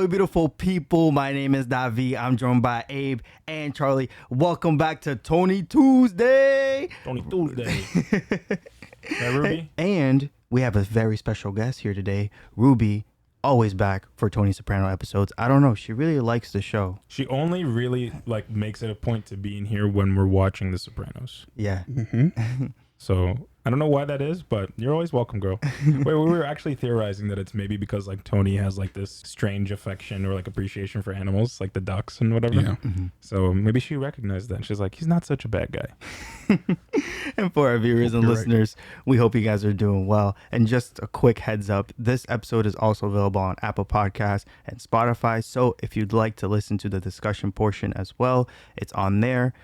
Hello, beautiful people. My name is Davi. I'm joined by Abe and Charlie. Welcome back to Tony Tuesday. Tony Tuesday. Right, Ruby? And we have a very special guest here today, Ruby. Always back for Tony Soprano episodes. I don't know. She really likes the show. She only really makes it a point to be in here when we're watching The Sopranos. Yeah. Mm-hmm. So I don't know why that is, but you're always welcome, girl. Wait, we were actually theorizing that it's maybe because Tony has this strange affection or appreciation for animals, like the ducks and whatever. Yeah. Mm-hmm. So maybe she recognized that. She's like, he's not such a bad guy. And for our viewers and You're listeners, we hope you guys are doing well. And just a quick heads up, this episode is also available on Apple Podcasts and Spotify. So if you'd like to listen to the discussion portion as well, it's on there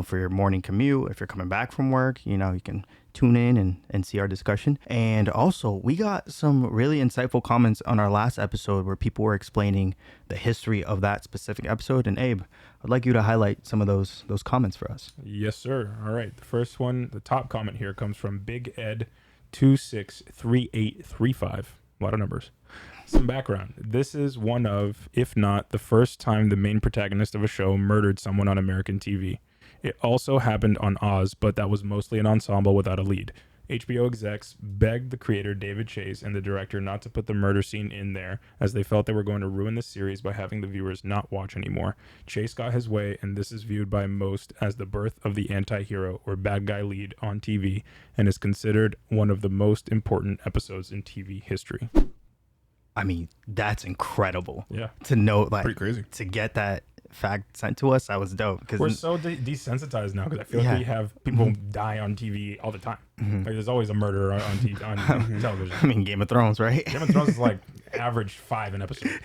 for your morning commute. If you're coming back from work, you can tune in and see our discussion. And also, we got some really insightful comments on our last episode where people were explaining the history of that specific episode. And Abe, I'd like you to highlight some of those comments for us. Yes, sir. All right. The first one, the top comment here comes from Big Ed 263835. A lot of numbers. Some background. This is one of, if not the first time the main protagonist of a show murdered someone on American TV. It also happened on Oz, but that was mostly an ensemble without a lead. HBO execs begged the creator David Chase and the director not to put the murder scene in there, as they felt they were going to ruin the series by having the viewers not watch anymore. Chase got his way, and this is viewed by most as the birth of the anti-hero or bad guy lead on TV, and is considered one of the most important episodes in TV history. I mean, that's incredible. Yeah. To know, Pretty crazy. to get that fact sent to us, that was dope. We're so desensitized now because I feel like we have people die on TV all the time. There's always a murderer on TV, on television. I mean, Game of Thrones, right? Game of Thrones is average 5 an episode.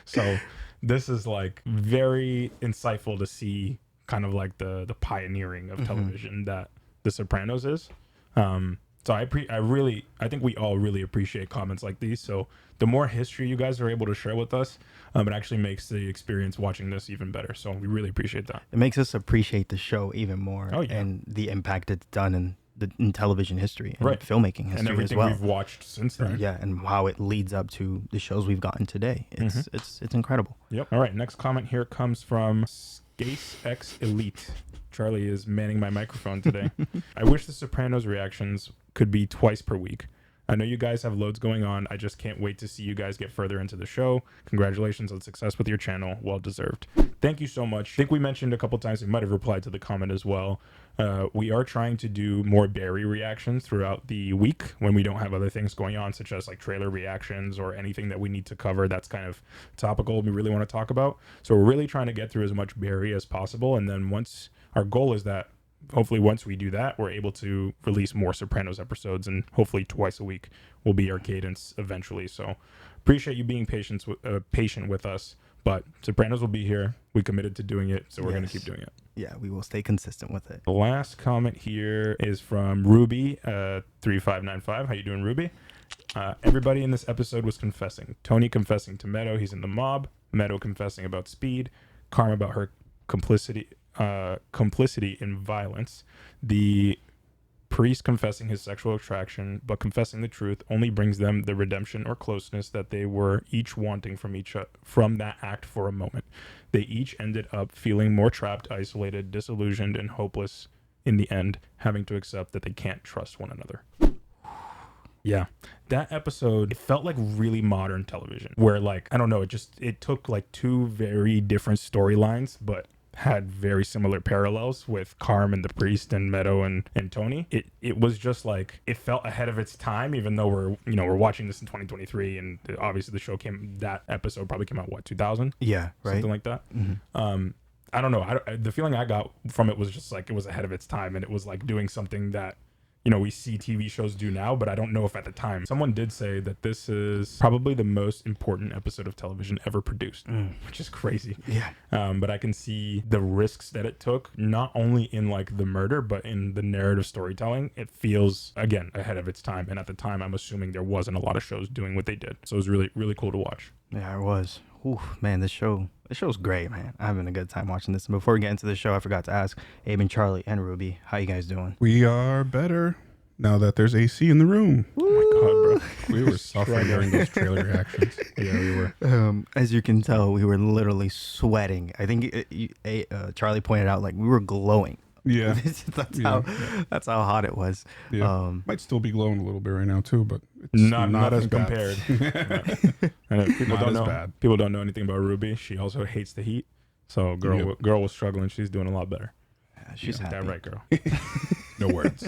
So this is very insightful to see kind of the pioneering of television that The Sopranos is. So I think we all really appreciate comments like these. So the more history you guys are able to share with us, it actually makes the experience watching this even better. So we really appreciate that. It makes us appreciate the show even more. Oh, yeah. And the impact it's done in television history and Right. filmmaking history And everything as well. we've watched since then. Yeah, and how it leads up to the shows we've gotten today. It's incredible. Yep. All right. Next comment here comes from Skace X Elite. Charlie is manning my microphone today. I wish the Sopranos reactions could be twice per week. I know you guys have loads going on. I just can't wait to see you guys get further into the show. Congratulations on success with your channel. Well deserved. Thank you so much. I think we mentioned a couple times, we might have replied to the comment as well. We are trying to do more Barry reactions throughout the week when we don't have other things going on, such as trailer reactions or anything that we need to cover that's kind of topical we really want to talk about. So we're really trying to get through as much Barry as possible. And then our goal is that hopefully once we do that, we're able to release more Sopranos episodes, and hopefully twice a week will be our cadence eventually. So appreciate you being patient with us, but Sopranos will be here. We committed to doing it, so we're going to keep doing it. Yeah, we will stay consistent with it. The last comment here is from Ruby 3595. How you doing, Ruby? Everybody in this episode was confessing. Tony confessing to Meadow he's in the mob. Meadow confessing about speed. Karma about her complicity in violence. The priest confessing his sexual attraction, but confessing the truth only brings them the redemption or closeness that they were each wanting from that act for a moment. They each ended up feeling more trapped, isolated, disillusioned, and hopeless in the end, having to accept that they can't trust one another. Yeah, that episode, it felt like really modern television where I don't know, it took two very different storylines, but had very similar parallels with Carm and the priest and Meadow and Tony. It was just it felt ahead of its time, even though we're watching this in 2023, and obviously that episode probably came out 2000, yeah, right, something like that. I don't know, the feeling I got from it was just it was ahead of its time, and it was doing something that we see TV shows do now, but I don't know if at the time. Someone did say that this is probably the most important episode of television ever produced, which is crazy. Yeah. But I can see the risks that it took, not only in the murder, but in the narrative storytelling. It feels, again, ahead of its time. And at the time, I'm assuming there wasn't a lot of shows doing what they did. So it was really, really cool to watch. Yeah, it was. Ooh, man, this show's great, man. I'm having a good time watching this. And before we get into the show, I forgot to ask Abe and Charlie and Ruby, how you guys doing? We are better now that there's AC in the room. Oh my bro. We were suffering during those trailer reactions. Yeah, we were. As you can tell, we were literally sweating. I think Charlie pointed out, like, we were glowing. Yeah. That's how hot it was. Yeah. Might still be glowing a little bit right now too, but it's Not as as bad. compared. And people Not don't as know. bad. People don't know anything about Ruby. She also hates the heat. So girl was struggling. She's doing a lot better. She's happy. That right, girl. No words.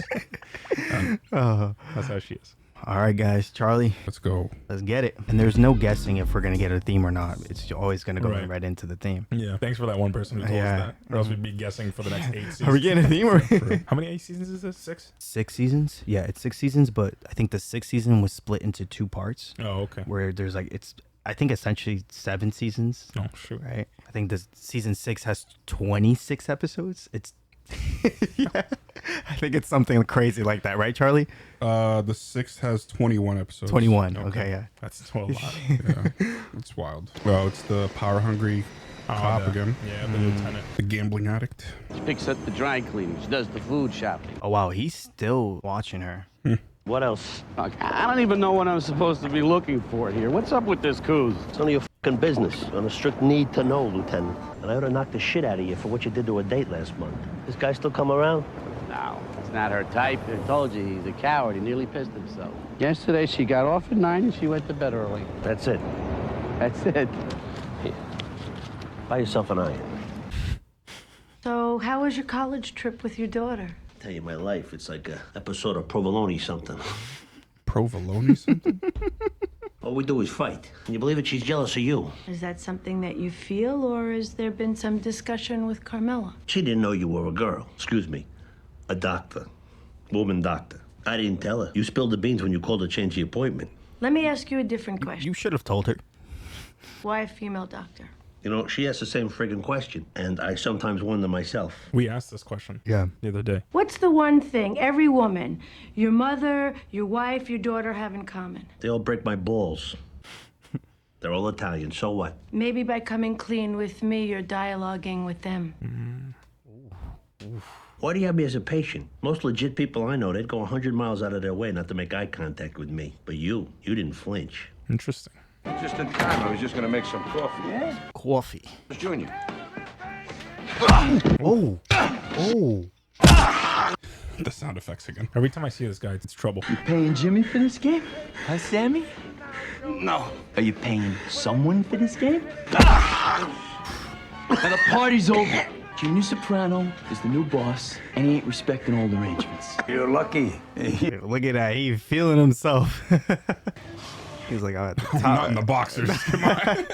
That's how she is. All right, guys. Charlie, Let's go. let's get it. And there's no guessing if we're going to get a theme or not. It's always going to go right into the theme. Yeah. Thanks for that one person who told us that. Or else we'd be guessing for the next 8 seasons. Are we getting a theme? Or How many 8 seasons is this? 6? 6 seasons? Yeah, it's 6 seasons, but I think the 6th season was split into 2 parts. Oh, okay. Where there's I think essentially 7 seasons. Oh, shoot. Right? I think this season 6 has 26 episodes. It's yeah. I think it's something crazy like that, right, Charlie? The 6th has 21 episodes. 21. Okay, yeah. That's a lot. Yeah. It's wild. Well, it's the power hungry cop again. Yeah, the lieutenant. The gambling addict. She picks up the dry cleaning. She does the food shopping. Oh wow, he's still watching her. What else? I don't even know what I'm supposed to be looking for here. What's up with this coos? It's none of your fucking business. On a strict need to know, Lieutenant. And I ought to knock the shit out of you for what you did to a date last month. This guy still come around? No, it's not her type. I told you, he's a coward. He nearly pissed himself. Yesterday, she got off at 9 and she went to bed early. That's it. That's it. Here. Buy yourself an iron. So, how was your college trip with your daughter? Tell you my life, it's like a episode of Provolone something. Provolone something? All we do is fight. Can you believe it? She's jealous of you. Is that something that you feel, or has there been some discussion with Carmela? She didn't know you were a girl. Excuse me. A doctor. Woman doctor. I didn't tell her. You spilled the beans when you called to change the appointment. Let me ask you a different question. You should have told her. Why a female doctor? You know, she asks the same friggin' question, and I sometimes wonder myself. We asked this question the other day. What's the one thing every woman, your mother, your wife, your daughter have in common? They all break my balls. They're all Italian, so what? Maybe by coming clean with me, you're dialoguing with them. Why do you have me as a patient? Most legit people I know, they'd go 100 miles out of their way not to make eye contact with me. But you didn't flinch. Interesting. Just in time. I was just gonna make some coffee. Yeah? Coffee. Junior. Oh. Oh. The sound effects again. Every time I see this guy, it's trouble. Paying Jimmy for this game? Huh, Sammy? No. Are you paying someone for this game? Now the party's over. Junior Soprano is the new boss, and he ain't respecting old arrangements. You're lucky. Look at that. He's feeling himself. He's like, oh, at the top. Not in the boxers. Come on.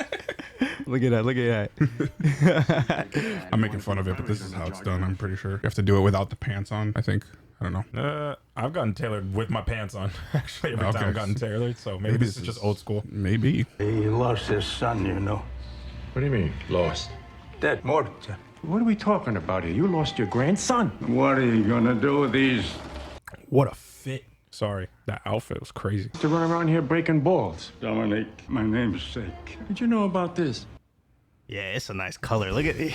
Look at that. Look at that. I'm making fun of it, but this is how it's done. I'm pretty sure. You have to do it without the pants on, I think. I don't know. I've gotten tailored with my pants on. Actually, every Okay. time I've gotten tailored. So maybe this is just old school. Maybe. He lost his son, you know. What do you mean, lost? Dead. Morto. What are we talking about here? You lost your grandson. What are you gonna do with these? What a fit. Sorry, that outfit was crazy. To run around here breaking balls. Dominic, my namesake. Did you know about this? Yeah, it's a nice color. Look at it.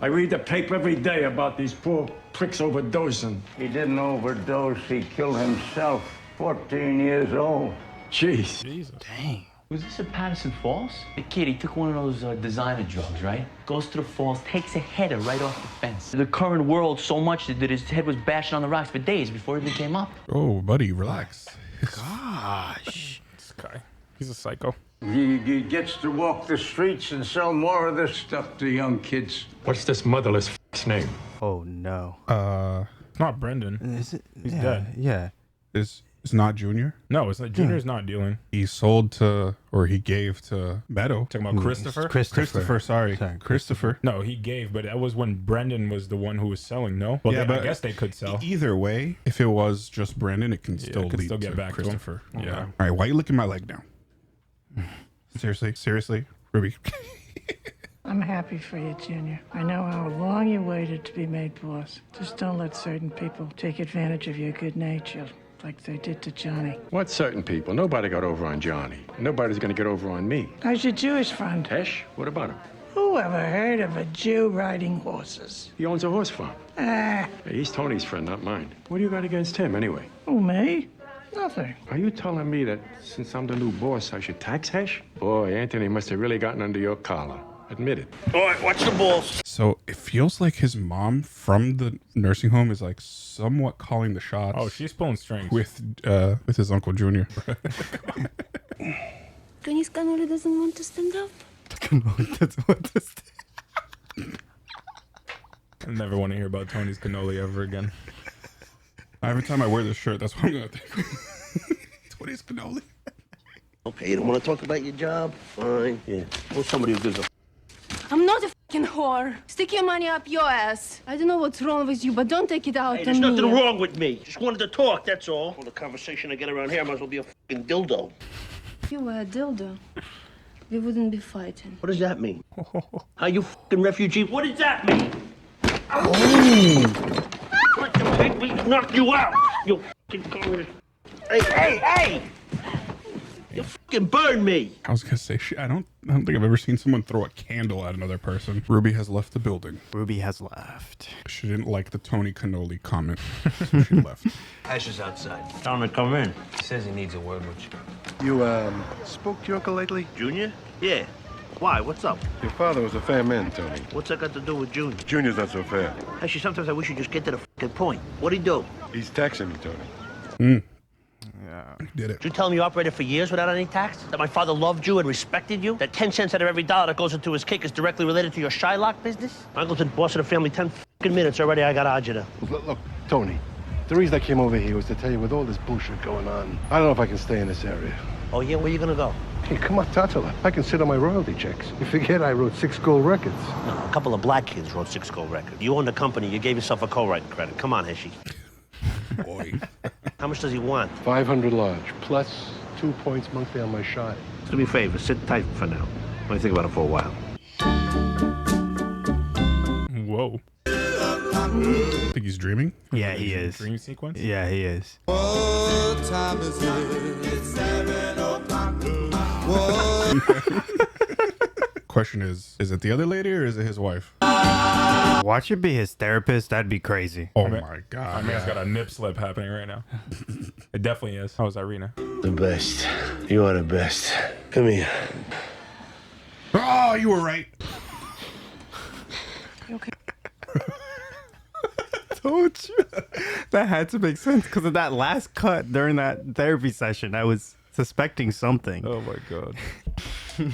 I read the paper every day about these poor pricks overdosing. He didn't overdose. He killed himself. 14 years old. Jeez. Jesus. Dang. Was this at Patterson Falls? The kid, he took one of those designer drugs, right? Goes to the falls, takes a header right off the fence. The current whirled so much that his head was bashing on the rocks for days before it even came up. Oh, buddy, relax. Gosh. This guy, he's a psycho. He gets to walk the streets and sell more of this stuff to young kids. What's this motherless f***'s name? Oh, no. It's not Brendan. Is it? He's yeah, dead. Yeah. It's not Junior. No, it's not. Junior's not dealing. He sold to, or he gave to Meadow. Talking about Christopher? Christopher, sorry. Christopher. No, he gave, but that was when Brendan was the one who was selling, no? Well, I guess they could sell. Either way, if it was just Brandon, it can still it could lead still get to back to him. Christopher. Okay. Yeah. All right, why are you licking my leg now? Seriously, Ruby. I'm happy for you, Junior. I know how long you waited to be made boss. Just don't let certain people take advantage of your good nature like they did to Johnny. What certain people? Nobody got over on Johnny. Nobody's gonna get over on me. How's your Jewish friend? Hesh? What about him? Who ever heard of a Jew riding horses? He owns a horse farm. Ah, Hey, he's Tony's friend, not mine. What do you got against him, anyway? who, me? Nothing. Are you telling me that since I'm the new boss, I should tax Hesh? Boy, Anthony must have really gotten under your collar. Admit it. All right, watch the balls. So it feels like his mom from the nursing home is like somewhat calling the shots. Oh, she's pulling strings. With his Uncle Junior. Tony's Canoli doesn't want to stand up. I never want to hear about Tony's cannoli ever again. Every time I wear this shirt, that's what I'm going to think. Tony's cannoli. Okay, you don't want to talk about your job? Fine. Yeah. Well, somebody who gives a I'm not a fucking whore. Stick your money up your ass. I don't know what's wrong with you, but don't take it out Hey, on there's me. nothing wrong with me. Just wanted to talk, that's all. Well, the conversation I get around here might as well be a fucking dildo. If you were a dildo, we wouldn't be fighting. What does that mean? Are you fucking refugee? What does that mean? Oh! What the heck? We knocked you out. You fucking communist. Hey! You fucking burned me. I was going to say, I don't think I've ever seen someone throw a candle at another person. Ruby has left the building. Ruby has left. She didn't like the Tony Cannoli comment, so she left. Ash is outside. Tell him to come in. He says he needs a word with you. You, spoke to your uncle lately? Junior? Yeah. Why? What's up? Your father was a fair man, Tony. What's that got to do with Junior? Junior's not so fair. Actually, sometimes I wish you'd just get to the fucking point. What'd he do? He's taxing me, Tony. Yeah. Did it. You tell me you operated for years without any tax? That my father loved you and respected you? That 10 cents out of every dollar that goes into his cake is directly related to your Shylock business? My uncle's been boss of the family 10 fucking minutes already. I got agita. Look, Tony, the reason I came over here was to tell you with all this bullshit going on, I don't know if I can stay in this area. Oh, yeah? Where you gonna go? Hey, come on, Tatala. I can sit on my royalty checks. You forget I wrote 6 gold records. No, a couple of black kids wrote 6 gold records. You own the company. You gave yourself a co-writing credit. Come on, Heshy. Boy. How much does he want? 500 large, plus 2 points monthly on my shot. Do me a favor. Sit tight for now. Let me think about it for a while. Whoa. I think he's dreaming. Yeah, he is. Dream sequence? Yeah, he is. What time is it? It's 7 o'clock. Question is it the other lady or is it his wife? Watch it be his therapist. That'd be crazy. Oh my God. I mean, it's got a nip slip happening right now. It definitely is. How's Irina? The best. You are the best. Come here. Oh, you were right. Okay. Told you. That had to make sense because of that last cut during that therapy session. I was suspecting something. Oh my God.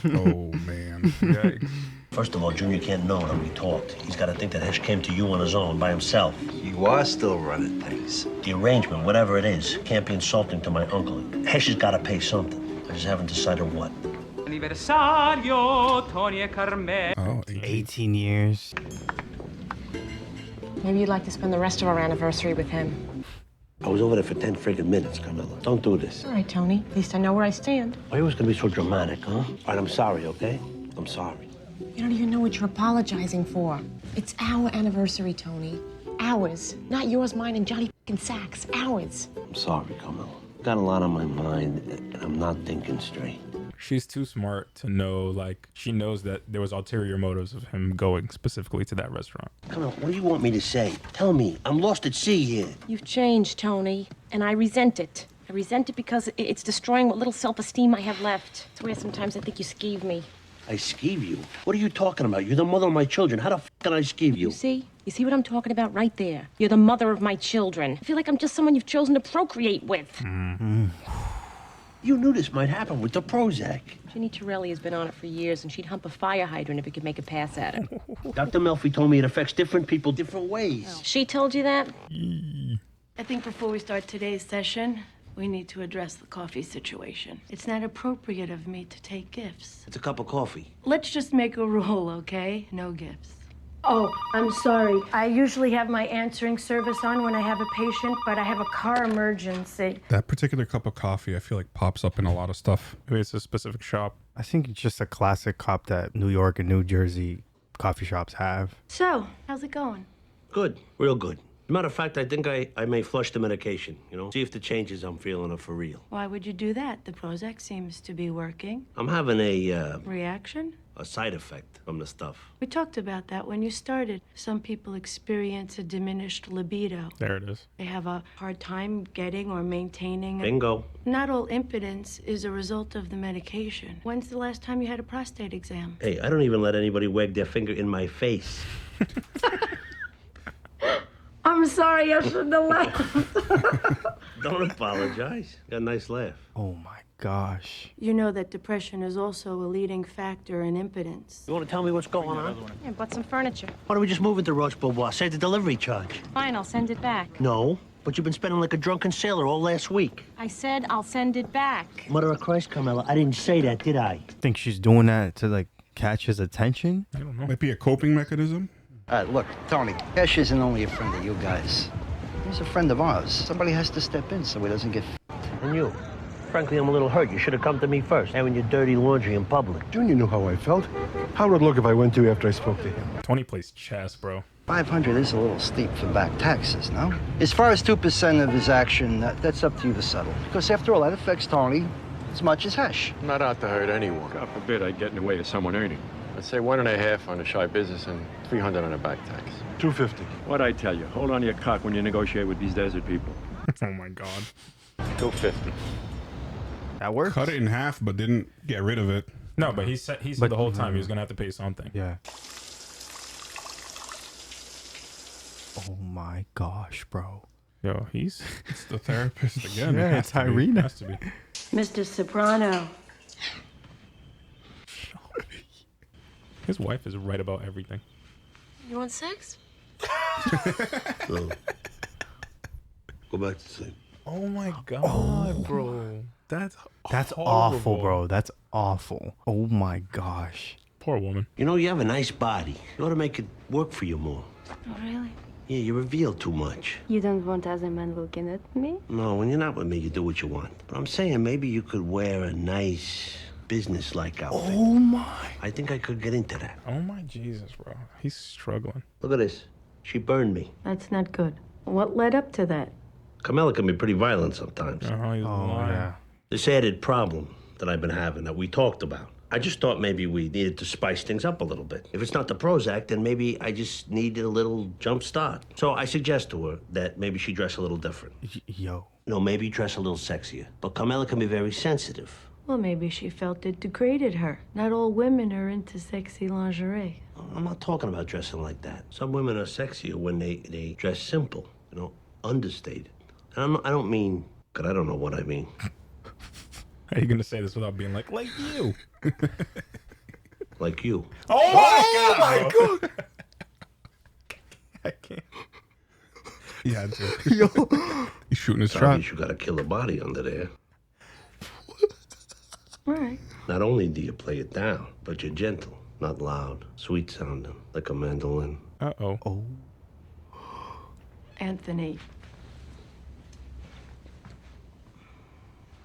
Oh man. Yikes. First of all, Junior can't know that we talked. He's got to think that Hesh came to you on his own, by himself. You are still running things. The arrangement, whatever it is, can't be insulting to my uncle. Hesh has got to pay something. I just haven't decided what. Anniversario, Tony e Carmen. Oh, 18 years. Maybe you'd like to spend the rest of our anniversary with him. I was over there for 10 friggin' minutes, Carmela. Don't do this. All right, Tony. At least I know where I stand. Why are you always gonna be so dramatic, huh? All right, I'm sorry, okay? I'm sorry. You don't even know what you're apologizing for. It's our anniversary, Tony. Ours. Not yours, mine, and Johnny f***ing Sachs. Ours. I'm sorry, Carmela. Got a lot on my mind, and I'm not thinking straight. She's too smart to know, like, she knows that there was ulterior motives of him going specifically to that restaurant. Carmela, what do you want me to say? Tell me. I'm lost at sea here. You've changed, Tony, and I resent it. I resent it because it's destroying what little self-esteem I have left. It's where sometimes I think you skeeve me. I skeeve you? What are you talking about? You're the mother of my children. How the f*** can I skeeve you? You see? You see what I'm talking about right there? You're the mother of my children. I feel like I'm just someone you've chosen to procreate with. Mm-hmm. You knew this might happen with the Prozac. Ginny Torelli has been on it for years, and she'd hump a fire hydrant if it could make a pass at it. Dr. Melfi told me it affects different people different ways. Oh. She told you that? I think before we start today's session, we need to address the coffee situation. It's not appropriate of me to take gifts. It's a cup of coffee. Let's just make a rule, okay? No gifts. Oh, I'm sorry. I usually have my answering service on when I have a patient, but I have a car emergency. That particular cup of coffee, I feel like pops up in a lot of stuff. Maybe it's a specific shop. I think it's just a classic cup that New York and New Jersey coffee shops have. So, how's it going? Good, real good. Matter of fact, I think I may flush the medication, see if the changes I'm feeling are for real. Why would you do that? The Prozac seems to be working. I'm having a, Reaction? a side effect from the stuff. We talked about that when you started. Some people experience a diminished libido. There it is. They have a hard time getting or maintaining. Bingo. Not all impotence is a result of the medication. When's the last time you had a prostate exam? Hey, I don't even let anybody wag their finger in my face. I'm sorry, I shouldn't have laughed. Don't apologize. Got a nice laugh. Oh my gosh. You know that depression is also a leading factor in impotence. You want to tell me what's going on? Yeah, bought some furniture. Why don't we just move it to Roche Bobois? Save the delivery charge. Fine, I'll send it back. No, but you've been spending like a drunken sailor all last week. I said I'll send it back. Mother of Christ, Carmela, I didn't say that, did I? Think she's doing that to like catch his attention? I don't know. Might be a coping mechanism. Look, Tony, Cash isn't only a friend of you guys. He's a friend of ours. Somebody has to step in so he doesn't get And you? Frankly, I'm a little hurt. You should have come to me first, airing your dirty laundry in public. Junior knew how I felt. How would it look if I went to you after I spoke to him? Tony plays chess, bro. 500 is a little steep for back taxes, no? As far as 2% of his action, that's up to you to settle. Because after all, that affects Tony as much as Hesh. I'm not out to hurt anyone. God forbid I'd get in the way of someone earning. I'd say 1.5 on the shy business and 300 on the back tax. 250. What'd I tell you? Hold on to your cock when you negotiate with these desert people. Oh my God. 250. That works. Cut it in half, but didn't get rid of it. No, but he said the whole time he was gonna have to pay something. Yeah. Oh my gosh, bro. Yo, it's the therapist again. Yeah, it's Irina. Has to be. Mr. Soprano. His wife is right about everything. You want sex? No. Go back to sleep. Oh my God, bro. That's awful, bro. That's awful. Oh my gosh. Poor woman. You know, you have a nice body. You ought to make it work for you more. Oh, really? Yeah, you reveal too much. You don't want other men looking at me? No, when you're not with me, you do what you want. But I'm saying maybe you could wear a nice business-like outfit. Oh my. I think I could get into that. Oh my Jesus, bro. He's struggling. Look at this. She burned me. That's not good. What led up to that? Carmela can be pretty violent sometimes. He's yeah. This added problem that I've been having that we talked about. I just thought maybe we needed to spice things up a little bit. If it's not the Prozac, then maybe I just need a little jump start. So I suggest to her that maybe she dress a little different. Yo. No, maybe dress a little sexier. But Carmela can be very sensitive. Well, maybe she felt it degraded her. Not all women are into sexy lingerie. I'm not talking about dressing like that. Some women are sexier when they dress simple, you know, understated. And I don't mean, because I don't know what I mean. How are you going to say this without being like you? Like you. Oh my God. I can't. Yeah, dude. Yo. He's shooting his Sorry, shot. you got to kill a body under there. All right. Not only do you play it down, but you're gentle, not loud, sweet sounding, like a mandolin. Uh-oh. Oh. Anthony.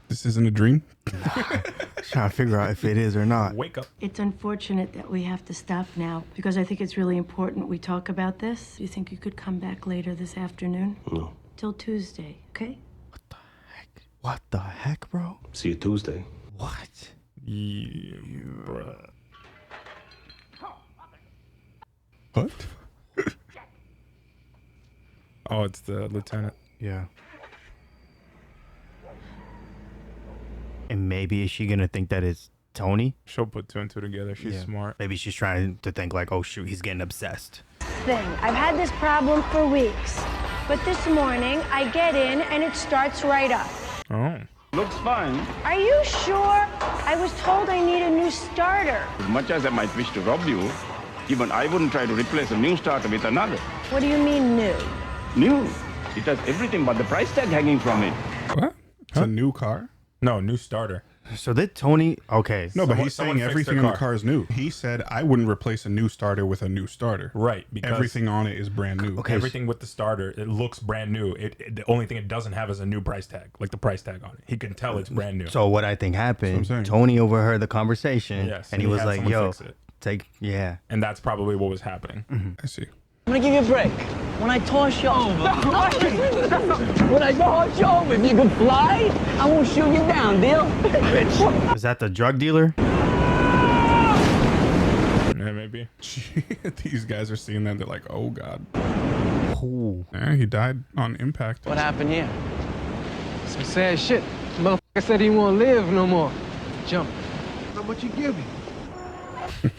This isn't a dream? Trying to figure out if it is or not. Wake up. It's unfortunate that we have to stop now because I think it's really important we talk about this. Do you think you could come back later this afternoon? No. Till Tuesday, okay? What the heck, bro? See you Tuesday. What? Yeah, bruh. What? Oh, it's the lieutenant. Yeah. And maybe is she gonna think that it's Tony? She'll put two and two together. She's smart. Maybe she's trying to think like, oh shoot, he's getting obsessed. Thing. I've had this problem for weeks. But this morning, I get in and it starts right up. Oh. Looks fine. Are you sure? I was told I need a new starter. As much as I might wish to rob you, even I wouldn't try to replace a new starter with another. What do you mean new? New? It has everything but the price tag hanging from it. What? It's a new car? No, new starter. So did Tony? Okay. No, but he's someone saying fixed everything their on the car is new. He said I wouldn't replace a new starter with a new starter. Right. Because everything on it is brand new. Okay. Everything with the starter, it looks brand new. The only thing it doesn't have is a new price tag, like the price tag on it. He can tell it's brand new. So what I think happened, That's what I'm saying. Tony overheard the conversation, Yes, and he was had like, someone yo, fix it. yeah. And that's probably what was happening. I see. I'm gonna give you a break. When I toss you over, when I toss you over, if you could fly, I won't shoot you down, deal? Is that the drug dealer? maybe. These guys are seeing that. They're like, oh, God. Oh. Yeah, he died on impact. What happened here? Some sad shit. Motherfucker said he won't live no more. Jump. How much you give him?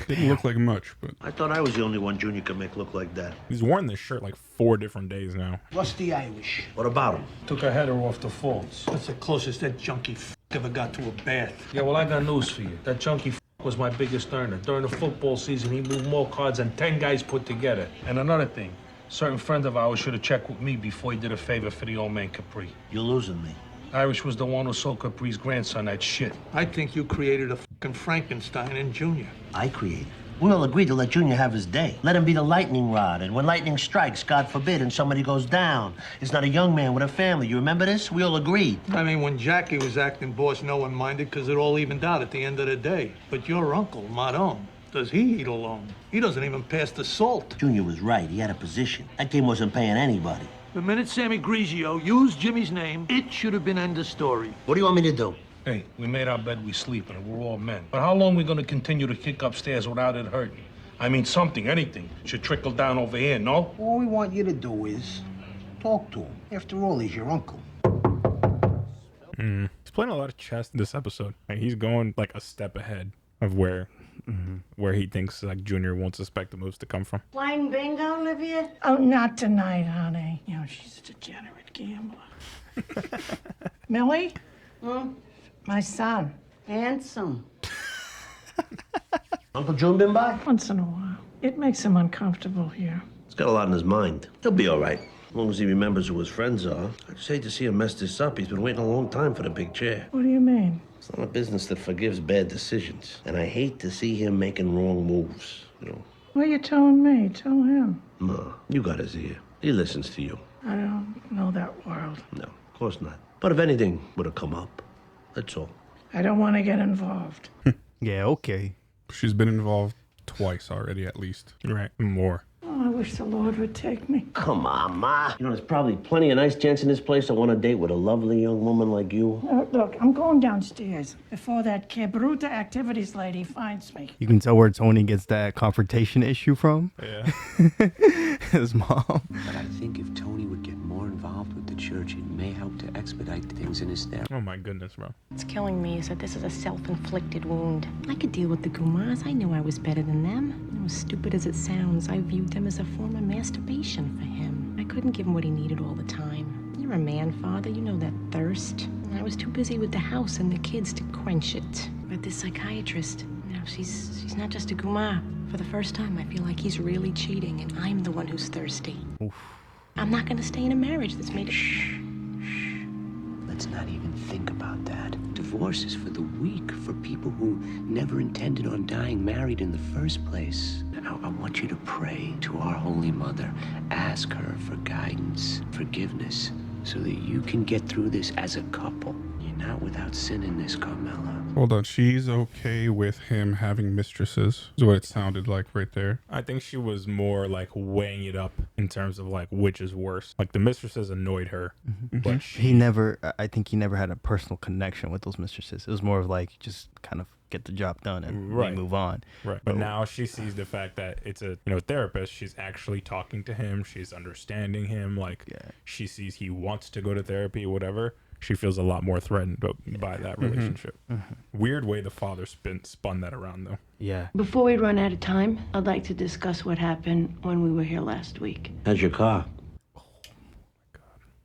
Didn't look like much, but I thought I was the only one Junior could make look like that. He's worn this shirt like 4 different days now. What's the Irish? What about him? Took a header off the falls. That's the closest that junkie ever got to a bath. Yeah, well, I got news for you. That junkie was my biggest earner. During the football season, he moved more cards than 10 guys put together. And another thing, a certain friend of ours should have checked with me before he did a favor for the old man Capri. You're losing me. Irish was the one who sold Capri's grandson that shit. I think you created a fucking Frankenstein in Junior. I created. We all agreed to let Junior have his day. Let him be the lightning rod, and when lightning strikes, God forbid, and somebody goes down, it's not a young man with a family. You remember this? We all agreed. I mean, when Jackie was acting boss, no one minded because it all evened out at the end of the day. But your uncle, Madon, does he eat alone? He doesn't even pass the salt. Junior was right. He had a position. That game wasn't paying anybody. The minute Sammy Grigio used Jimmy's name, it should have been end of story. What do you want me to do? Hey, we made our bed, we sleep in it. We're all men. But how long we gonna continue to kick upstairs without it hurting? I mean, something, anything, should trickle down over here, no? All we want you to do is talk to him. After all, he's your uncle. He's playing a lot of chess this episode. Like, he's going like a step ahead of where he thinks like Junior won't suspect the moves to come from. Playing bingo, Olivia? Oh, not tonight, honey. You know, she's a degenerate gambler. Millie? My son. Handsome. Uncle June been by? Once in a while. It makes him uncomfortable here. He's got a lot in his mind. He'll be all right, as long as he remembers who his friends are. I just hate to see him mess this up. He's been waiting a long time for the big chair. What do you mean? It's not a business that forgives bad decisions. And I hate to see him making wrong moves, you know. What are you telling me? Tell him. Ma, you got his ear. He listens to you. I don't know that world. No, of course not. But if anything would have come up, that's all. I don't want to get involved. Yeah, okay. she's been involved twice already, at least. Right, more. Oh, I wish the Lord would take me. Come on, Ma. You know, there's probably plenty of nice gents in this place that want to date with a lovely young woman like you. Look, I'm going downstairs before that Cabruta activities lady finds me. You can tell where Tony gets that confrontation issue from. Yeah. His mom. But I think if Tony would get more involved with the church, it may help to expedite things in his step. Oh my goodness, bro. What's killing me is that this is a self-inflicted wound. I could deal with the Gumas. I knew I was better than them. As stupid as it sounds, I viewed them as a form of masturbation for him. I couldn't give him what he needed all the time. You're a man, Father. You know that thirst. And I was too busy with the house and the kids to quench it. But this psychiatrist, you know, she's not just a Guma. For the first time, I feel like he's really cheating, and I'm the one who's thirsty. Oof. I'm not gonna stay in a marriage that's made it. Shh. Let's not even think about that. Divorce is for the weak, for people who never intended on dying married in the first place. Now, I want you to pray to our Holy Mother. Ask her for guidance, forgiveness, so that you can get through this as a couple. You're not without sin in this, Carmela. Hold on, she's okay with him having mistresses, is what it sounded like right there. I think she was more like weighing it up in terms of like which is worse. Like the mistresses annoyed her, but I think he never had a personal connection with those mistresses. It was more of like just kind of get the job done and we move on. Right. But now she sees the fact that it's a therapist. She's actually talking to him. She's understanding him. Like she sees he wants to go to therapy, whatever. She feels a lot more threatened by that relationship. Weird way the father spun that around, though. Yeah. Before we run out of time, I'd like to discuss what happened when we were here last week. How's your car?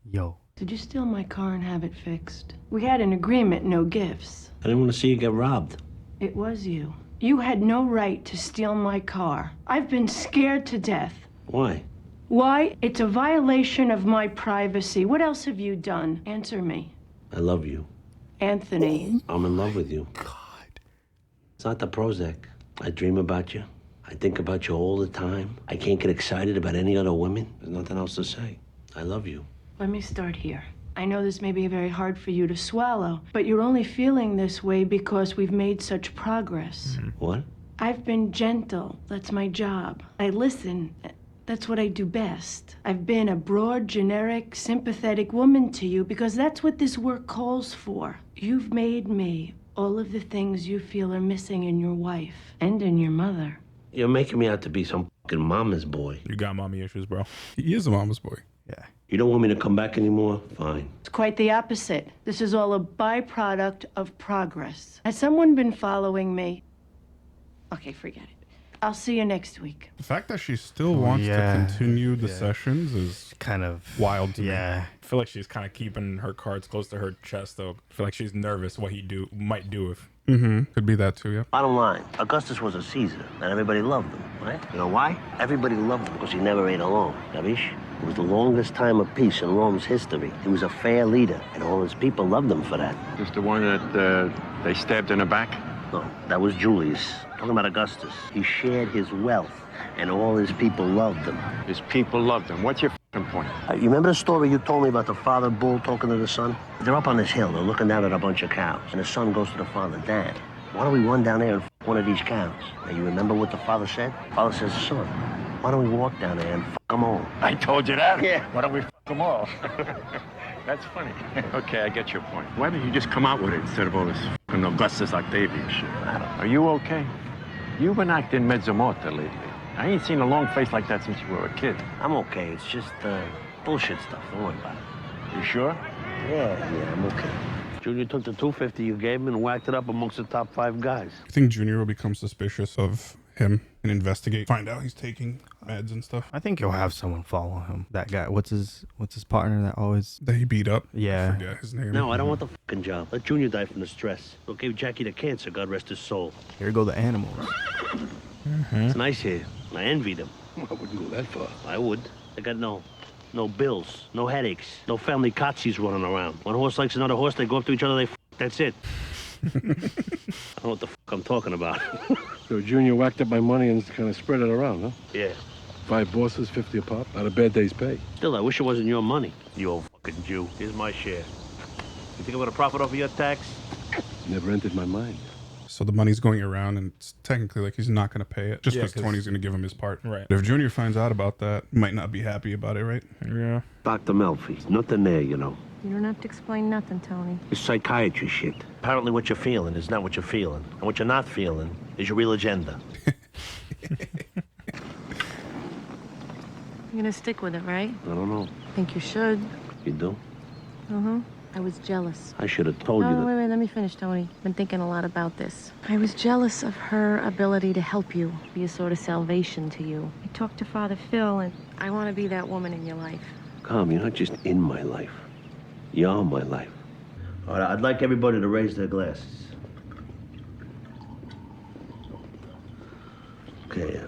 Yo. Did you steal my car and have it fixed? We had an agreement, no gifts. I didn't want to see you get robbed. It was you. You had no right to steal my car. I've been scared to death. Why? Why? It's a violation of my privacy. What else have you done? Answer me. I love you. Anthony. I'm in love with you. God. It's not the Prozac. I dream about you. I think about you all the time. I can't get excited about any other women. There's nothing else to say. I love you. Let me start here. I know this may be very hard for you to swallow, but you're only feeling this way because we've made such progress. What? I've been gentle. That's my job. I listen. That's what I do best. I've been a broad, generic, sympathetic woman to you because that's what this work calls for. You've made me all of the things you feel are missing in your wife and in your mother. You're making me out to be some fucking mama's boy. You got mommy issues, bro. He is a mama's boy. Yeah. You don't want me to come back anymore? Fine. It's quite the opposite. This is all a byproduct of progress. Has someone been following me? Okay, forget it. I'll see you next week. The fact that she still wants to continue the sessions is kind of wild to me. I feel like she's kind of keeping her cards close to her chest, though. I feel like she's nervous what might do if. Could be that too, yeah. Bottom line, Augustus was a Caesar, and everybody loved him, right? You know why? Everybody loved him because he never ate alone. Gavish? It was the longest time of peace in Rome's history. He was a fair leader, and all his people loved him for that. Just the one that they stabbed in the back? No, that was Julius. Talking about Augustus. He shared his wealth, and all his people loved him. His people loved him. What's your f***ing point? You remember the story you told me about the father bull talking to the son? They're up on this hill. They're looking down at a bunch of cows. And the son goes to the father, Dad, why don't we run down there and f*** one of these cows? Now, you remember what the father said? Father says, son, why don't we walk down there and f*** them all? I told you that. Yeah. Why don't we f*** them all? That's funny. Okay, I get your point. Why don't you just come out with it instead of all this f***ing Augustus Octavius shit? Are you okay? You've been acting mezzo morta lately. I ain't seen a long face like that since you were a kid. I'm okay. It's just bullshit stuff. Don't worry about it. You sure? Yeah, I'm okay. Junior took the $250 you gave him and whacked it up amongst the top 5 guys. I think Junior will become suspicious of him and investigate, find out he's taking meds and stuff. I think you'll have someone follow him. That guy, what's his partner that always that he beat up? Yeah, I forget his name. No, I don't want the fucking job. Let Junior die from the stress. It gave Jackie the cancer, God rest his soul. Here go the animals. It's nice here. I envied them. I wouldn't go that far. I would. They got no bills, no headaches, no family cotsies running around. One horse likes another horse, they go up to each other, they f***. That's it. I don't know what the f*** I'm talking about. So Junior whacked up my money and kind of spread it around, huh? Yeah. 5 bosses, 50 a pop. Not a bad day's pay. Still, I wish it wasn't your money, you old fucking Jew. Here's my share. You think I'm gonna profit off of your tax? Never entered my mind. So the money's going around, and it's technically like he's not going to pay it just because 'cause Tony's going to give him his part. Right. But if Junior finds out about that, he might not be happy about it, right? Yeah. Dr. Melfi, nothing there, you know. You don't have to explain nothing, Tony. It's psychiatry shit. Apparently what you're feeling is not what you're feeling. And what you're not feeling is your real agenda. You're gonna stick with it, right? I don't know. Think you should. You do? Uh-huh. I was jealous. I should have told you Oh, that. wait, let me finish, Tony. Been thinking a lot about this. I was jealous of her ability to help you, be a sort of salvation to you. I talked to Father Phil, and I want to be that woman in your life. Calm, you're not just in my life. You're my life. All right, I'd like everybody to raise their glasses. Okay.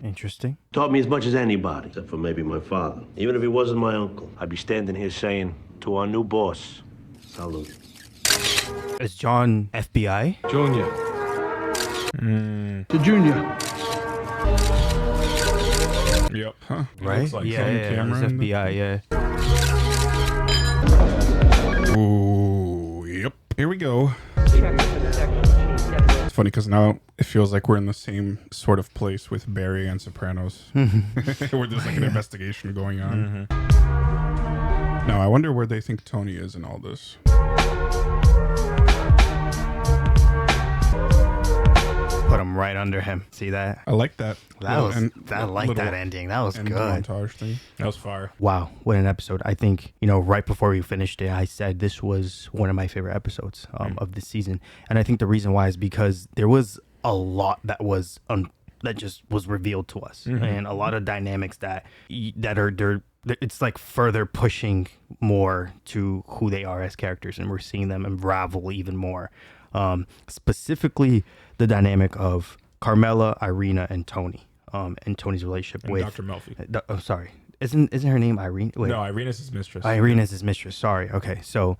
Interesting. Taught me as much as anybody, except for maybe my father. Even if he wasn't my uncle, I'd be standing here saying, to our new boss, salute. Is John FBI? Junior. To Junior. Yep. Huh. Right? Looks like yeah, it's FBI, yeah. Ooh, yep. Here we go. It's funny because now it feels like we're in the same sort of place with Barry and Sopranos, where there's like an investigation going on. Now, I wonder where they think Tony is in all this. Put him right under him. See that? I like that. I like that ending. That was good. Montage thing. That was fire. Wow, what an episode. I think, right before we finished it, I said this was one of my favorite episodes of this season. And I think the reason why is because there was a lot that was that just was revealed to us, and a lot of dynamics that are it's like further pushing more to who they are as characters, and we're seeing them unravel even more. Specifically, the dynamic of Carmela, Irina, and Tony, and Tony's relationship And with Dr. Melfi. Sorry, isn't her name Irene? Wait. No, Irina's his mistress. Irina's his mistress. Sorry. Okay. So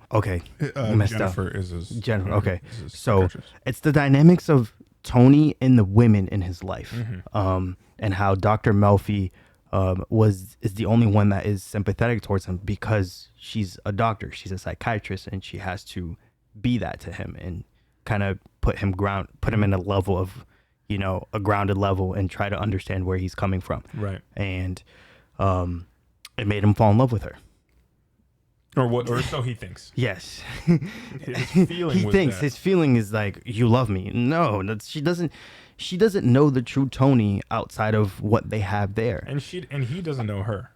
messed Jennifer up. is his. Jennifer. Okay. is his So psychiatrist. it's the dynamics of Tony and the women in his life, and how Dr. Melfi is the only one that is sympathetic towards him because she's a doctor, she's a psychiatrist, and she has to be that to him and kind of put him in a level of, a grounded level and try to understand where he's coming from. Right. And it made him fall in love with her. Or so he thinks. Yes. His feeling He was thinks that. his feeling is like, you love me. No, she doesn't know the true Tony outside of what they have there. And he doesn't know her.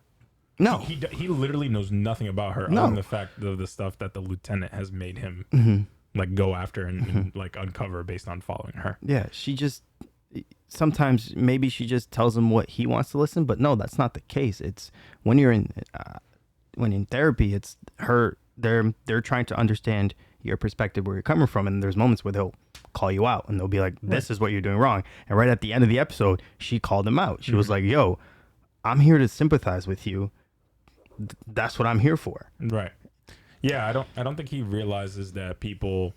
No. He literally knows nothing about her No. other than the fact of the stuff that the lieutenant has made him like go after and like uncover based on following her. Yeah, she just sometimes maybe she just tells him what he wants to listen, but no, that's not the case. It's when you're in therapy, it's her. They're trying to understand your perspective, where you're coming from, and there's moments where they'll call you out and they'll be like, "This is what you're doing wrong." And right at the end of the episode, she called him out. She was like, "Yo, I'm here to sympathize with you. That's what I'm here for." Right. Yeah, I don't think he realizes that people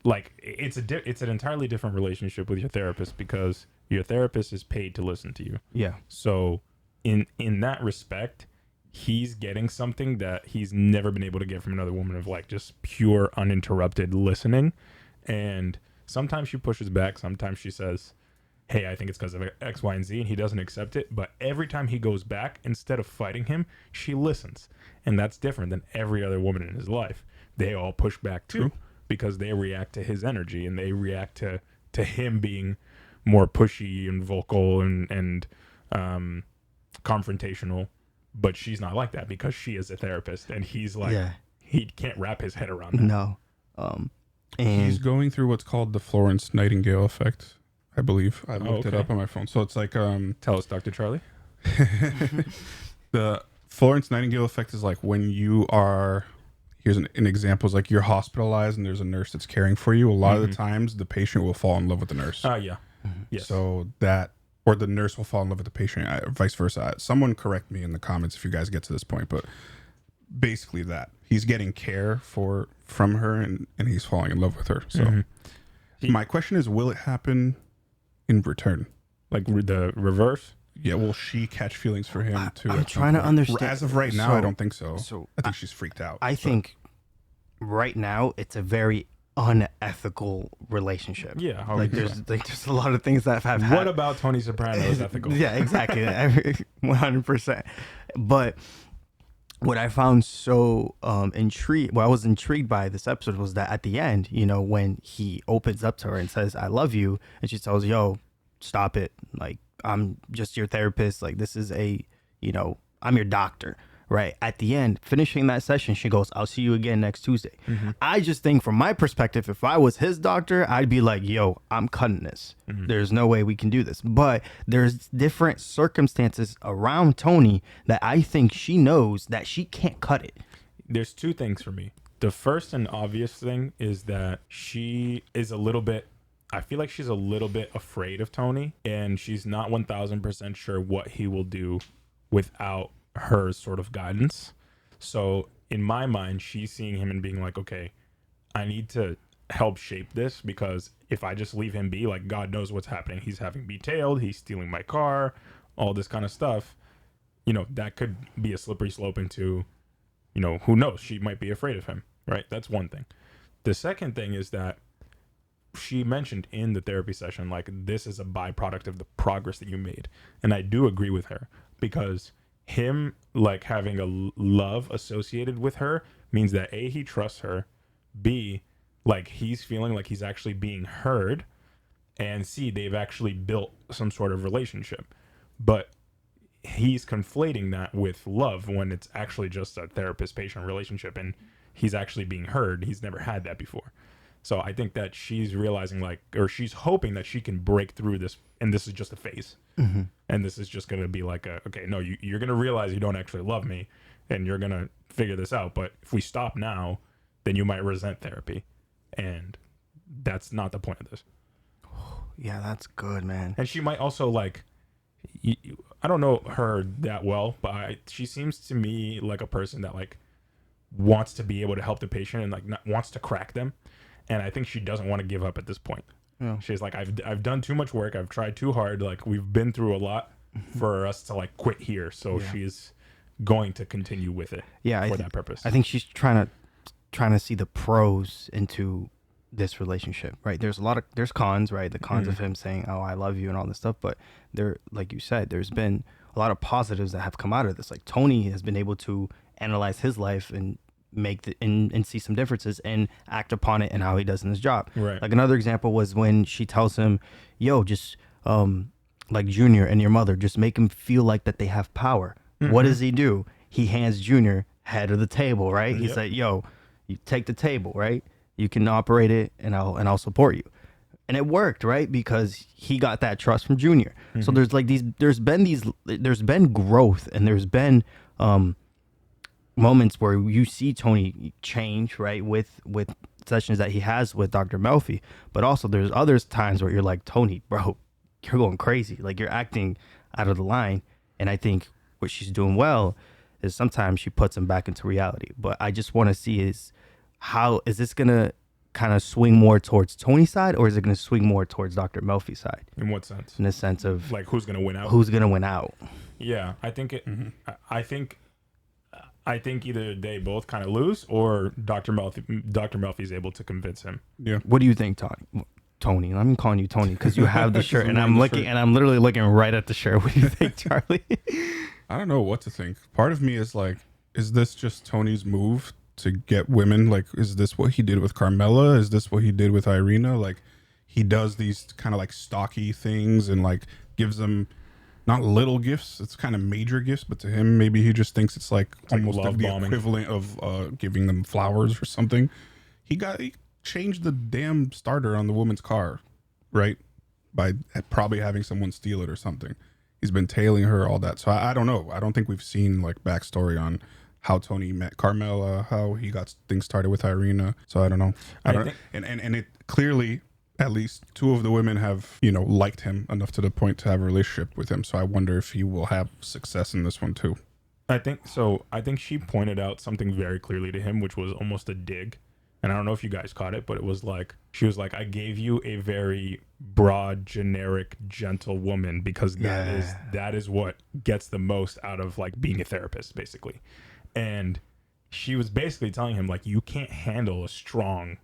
like it's an entirely different relationship with your therapist, because your therapist is paid to listen to you. Yeah. So in that respect, he's getting something that he's never been able to get from another woman, of like just pure uninterrupted listening. And sometimes she pushes back, sometimes she says, "Hey, I think it's because of X, Y, and Z," and he doesn't accept it. But every time he goes back, instead of fighting him, she listens. And that's different than every other woman in his life. They all push back too, because they react to his energy, and they react to him being more pushy and vocal and confrontational. But she's not like that, because she is a therapist, and he's like, he can't wrap his head around that. No. And he's going through what's called the Florence Nightingale effect, I believe. I looked it up on my phone. So it's like tell us, Dr. Charlie. The Florence Nightingale effect is like when you are, here's an example, is like you're hospitalized and there's a nurse that's caring for you. A lot of the times the patient will fall in love with the nurse. Yeah. Yes. So that, or the nurse will fall in love with the patient, vice versa. Someone correct me in the comments if you guys get to this point, but basically that. He's getting care from her and he's falling in love with her. So my question is, will it happen in return? Like the reverse? Yeah, will she catch feelings for him too? I'm trying to understand. As of right now, I don't think so. So I think she's freaked out. I think right now it's a very unethical relationship. Yeah, like there's a lot of things that have happened. What about Tony Soprano is ethical? Yeah, exactly, 100%. But what I found so intrigued, what I was intrigued by this episode was that at the end, you know, when he opens up to her and says, "I love you," and she tells, "Yo, stop it. Like, I'm just your therapist. Like, this is I'm your doctor." Right. At the end, finishing that session, she goes, "I'll see you again next Tuesday." I just think from my perspective, if I was his doctor, I'd be like, "Yo, I'm cutting this. There's no way we can do this." But there's different circumstances around Tony that I think she knows that she can't cut it. There's two things for me. The first and obvious thing is that she is I feel like she's a little bit afraid of Tony, and she's not 1000% sure what he will do without her sort of guidance. So in my mind, she's seeing him and being like, okay, I need to help shape this, because if I just leave him be, like, God knows what's happening. He's having me tailed, he's stealing my car, all this kind of stuff. You know, that could be a slippery slope into, you know, who knows? She might be afraid of him, right? That's one thing. The second thing is that she mentioned in the therapy session, like, this is a byproduct of the progress that you made. And I do agree with her, because him, like, having a love associated with her means that A, he trusts her, B, like, he's feeling like he's actually being heard, and C, they've actually built some sort of relationship. But he's conflating that with love when it's actually just a therapist-patient relationship, and he's actually being heard. He's never had that before. So I think that she's realizing, like, or she's hoping that she can break through this, and this is just a phase. And this is just going to be like okay, no, you're going to realize you don't actually love me, and you're going to figure this out. But if we stop now, then you might resent therapy. And that's not the point of this. Yeah, that's good, man. And she might also, like, I don't know her that well, but she seems to me like a person that, like, wants to be able to help the patient and, like, wants to crack them. And I think she doesn't want to give up at this point. Yeah. She's like, I've done too much work. I've tried too hard. Like, we've been through a lot for us to, like, quit here. So she's going to continue with it for that purpose. I think she's trying to see the pros into this relationship, right? There's cons, right? The cons of him saying, "Oh, I love you," and all this stuff. But there, like you said, there's been a lot of positives that have come out of this. Like Tony has been able to analyze his life and and see some differences and act upon it and how he does in his job. Right. Like another example was when she tells him, yo, just like Junior and your mother, just make him feel like that they have power. What does he do? He hands Junior head of the table, right? He's like, yo, you take the table, right? You can operate it and I'll support you. And it worked, right? Because he got that trust from Junior. So there's like there's been growth, and there's been moments where you see Tony change, right? With sessions that he has with Dr. Melfi. But also there's other times where you're like, Tony, bro, you're going crazy. Like you're acting out of the line. And I think what she's doing well is sometimes she puts him back into reality. But I just want to see is how is this going to kind of swing more towards Tony's side, or is it going to swing more towards Dr. Melfi's side? In what sense? In the sense of like who's going to win out? Who's going to win out? Yeah, I think it. I think either they both kind of lose, or Dr. Melfi's able to convince him. Yeah. What do you think, Tony? I'm calling you Tony because you have the shirt, and I'm looking, and I'm literally looking right at the shirt. What do you think, Charlie? I don't know what to think. Part of me is like, is this just Tony's move to get women? Like, is this what he did with Carmela? Is this what he did with Irina? Like, he does these kind of like stocky things and like gives them not little gifts. It's kind of major gifts, but to him, maybe he just thinks it's like almost love the bombing. equivalent of giving them flowers or something. He changed the damn starter on the woman's car, right? By probably having someone steal it or something. He's been tailing her, all that. So I don't know. I don't think we've seen like backstory on how Tony met Carmela, how he got things started with Irina. So I don't know. And it clearly, at least two of the women have, liked him enough to the point to have a relationship with him. So I wonder if he will have success in this one too. I think so. I think she pointed out something very clearly to him, which was almost a dig. And I don't know if you guys caught it, but it was like, she was like, I gave you a very broad, generic, gentle woman because that is what gets the most out of like being a therapist, basically. And she was basically telling him like, you can't handle a strong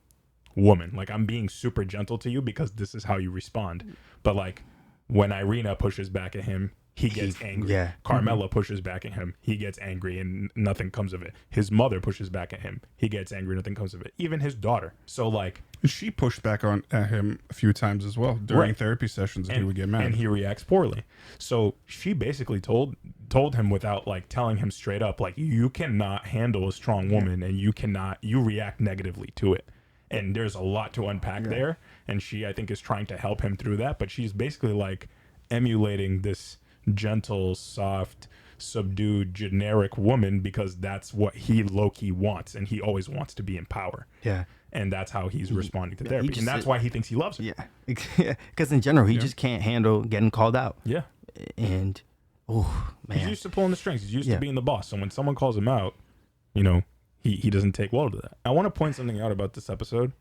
woman. Like, I'm being super gentle to you because this is how you respond. But like when Irina pushes back at him, he gets angry. Yeah. Carmela pushes back at him. He gets angry and nothing comes of it. His mother pushes back at him. He gets angry. Nothing comes of it. Even his daughter. So like, she pushed back at him a few times as well during therapy sessions, and he would get mad. And he reacts poorly. So she basically told him without like telling him straight up, like, you cannot handle a strong woman and you react negatively to it. And there's a lot to unpack there. And she, I think, is trying to help him through that. But she's basically like emulating this gentle, soft, subdued, generic woman because that's what he low-key wants, and he always wants to be in power. Yeah. And that's how he's responding to therapy. And that's why he thinks he loves her. Yeah. Because in general, he just can't handle getting called out. Yeah. And, oh, man. He's used to pulling the strings. He's used to being the boss. So when someone calls him out, he doesn't take well to that. I want to point something out about this episode.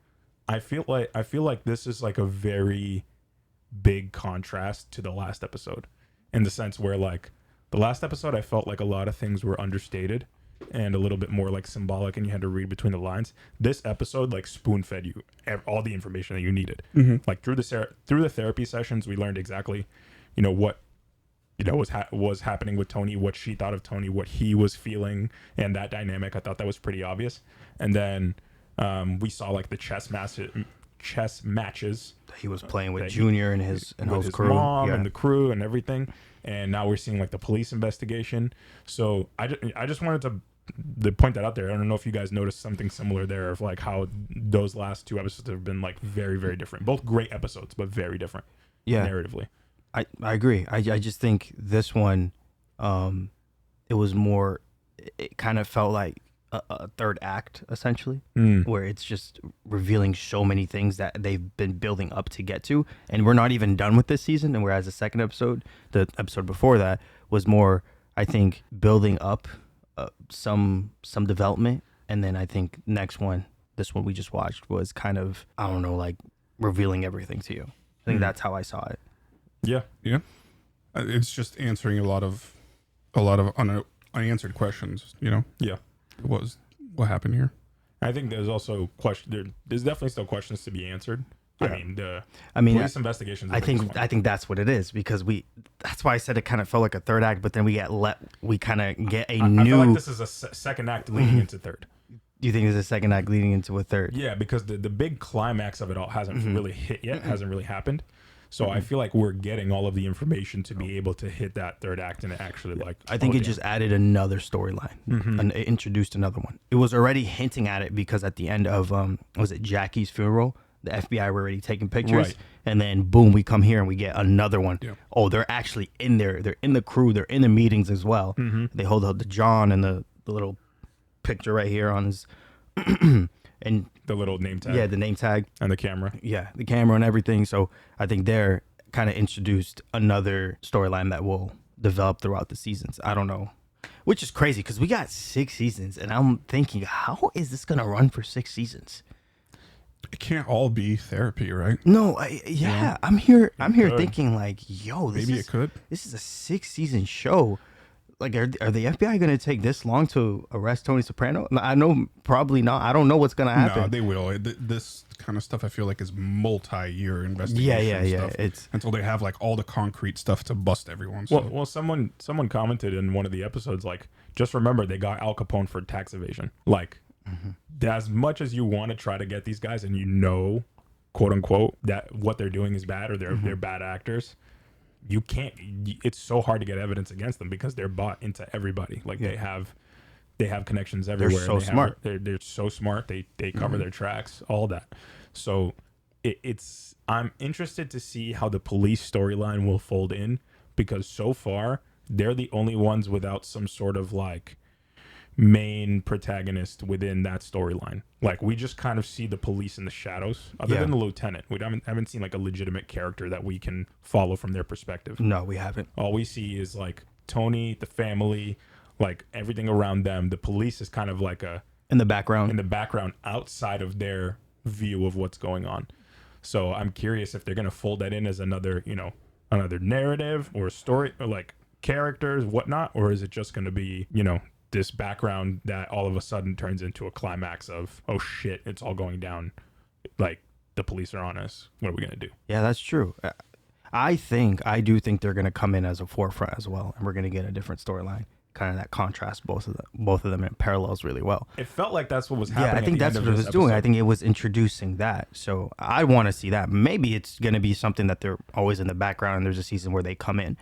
I feel like this is like a very big contrast to the last episode, in the sense where like the last episode, I felt like a lot of things were understated and a little bit more like symbolic, and you had to read between the lines. This episode like spoon fed you all the information that you needed. Like through the therapy sessions, we learned exactly, what was happening with Tony, what she thought of Tony, what he was feeling, and that dynamic. I thought that was pretty obvious. And then we saw like the chess matches he was playing with Junior and his crew, mom and the crew and everything. And now we're seeing like the police investigation. So I just wanted to point that out there. I don't know if you guys noticed something similar there of like how those last two episodes have been like very, very different. Both great episodes, but very different narratively. I agree. I just think this one, it was more, it kind of felt like a third act, essentially, where it's just revealing so many things that they've been building up to get to. And we're not even done with this season. And whereas the second episode, the episode before that, was more, I think, building up some development. And then I think this one we just watched, was kind of, I don't know, like revealing everything to you. I think that's how I saw it. Yeah. It's just answering a lot of unanswered questions, Yeah. What happened here? I think there's also there's definitely still questions to be answered. I mean, the police investigations. I think that's what it is, because that's why I said it kind of felt like a third act, but then we kind of get a new. I feel like this is a second act leading into third. Do you think there's a second act leading into a third? Yeah, because the big climax of it all hasn't really hit yet, hasn't really happened. So I feel like we're getting all of the information to be able to hit that third act and actually I think it just added another storyline and it introduced another one. It was already hinting at it because at the end of was it Jackie's funeral, the FBI were already taking pictures, Right. and then boom, we come here and we get another one. Yeah. Oh, they're actually in there. They're in the crew. They're in the meetings as well. They hold up the John and the little picture right here on his and the little name tag. Yeah, the name tag and the camera. Yeah, the camera and everything. So I think they're kind of introduced another storyline that will develop throughout the seasons. I don't know, which is crazy because we got 6 seasons, and I'm thinking, how is this gonna run for 6 seasons? It can't all be therapy, right? No, I'm here could. thinking like, yo, Maybe it could. This is a 6-season show. Like, are the FBI going to take this long to arrest Tony Soprano? I know probably not. I don't know what's going to happen. No, they will. This kind of stuff I feel like is multi-year investigation. Yeah. Stuff It's until they have like all the concrete stuff to bust everyone. So. Well, someone commented in one of the episodes, like, just remember they got Al Capone for tax evasion. Like, as much as you want to try to get these guys, and you know, quote unquote, that what they're doing is bad or they're bad actors, you can't. It's so hard to get evidence against them because they're bought into everybody. Like they have connections everywhere. They're so smart. They're so smart. They cover their tracks, all that. So it's. I'm interested to see how the police storyline will fold in, because so far they're the only ones without some sort of like main protagonist within that storyline. Like, we just kind of see the police in the shadows, other than the lieutenant. We haven't seen like a legitimate character that we can follow from their perspective. No, we haven't. All we see is like Tony, the family, like everything around them. The police is kind of like in the background outside of their view of what's going on. So I'm curious if they're going to fold that in as another narrative or story, or like characters, whatnot, or is it just going to be, this background that all of a sudden turns into a climax of, oh shit, it's all going down, like the police are on us, what are we gonna do? Yeah, that's true. I do think they're gonna come in as a forefront as well, and we're gonna get a different storyline, kind of that contrast both of them, and it parallels really well. It felt like that's what was happening. Yeah, I think that's what it was doing. I think it was introducing that, so I want to see that. Maybe it's gonna be something that they're always in the background, and there's a season where they come in.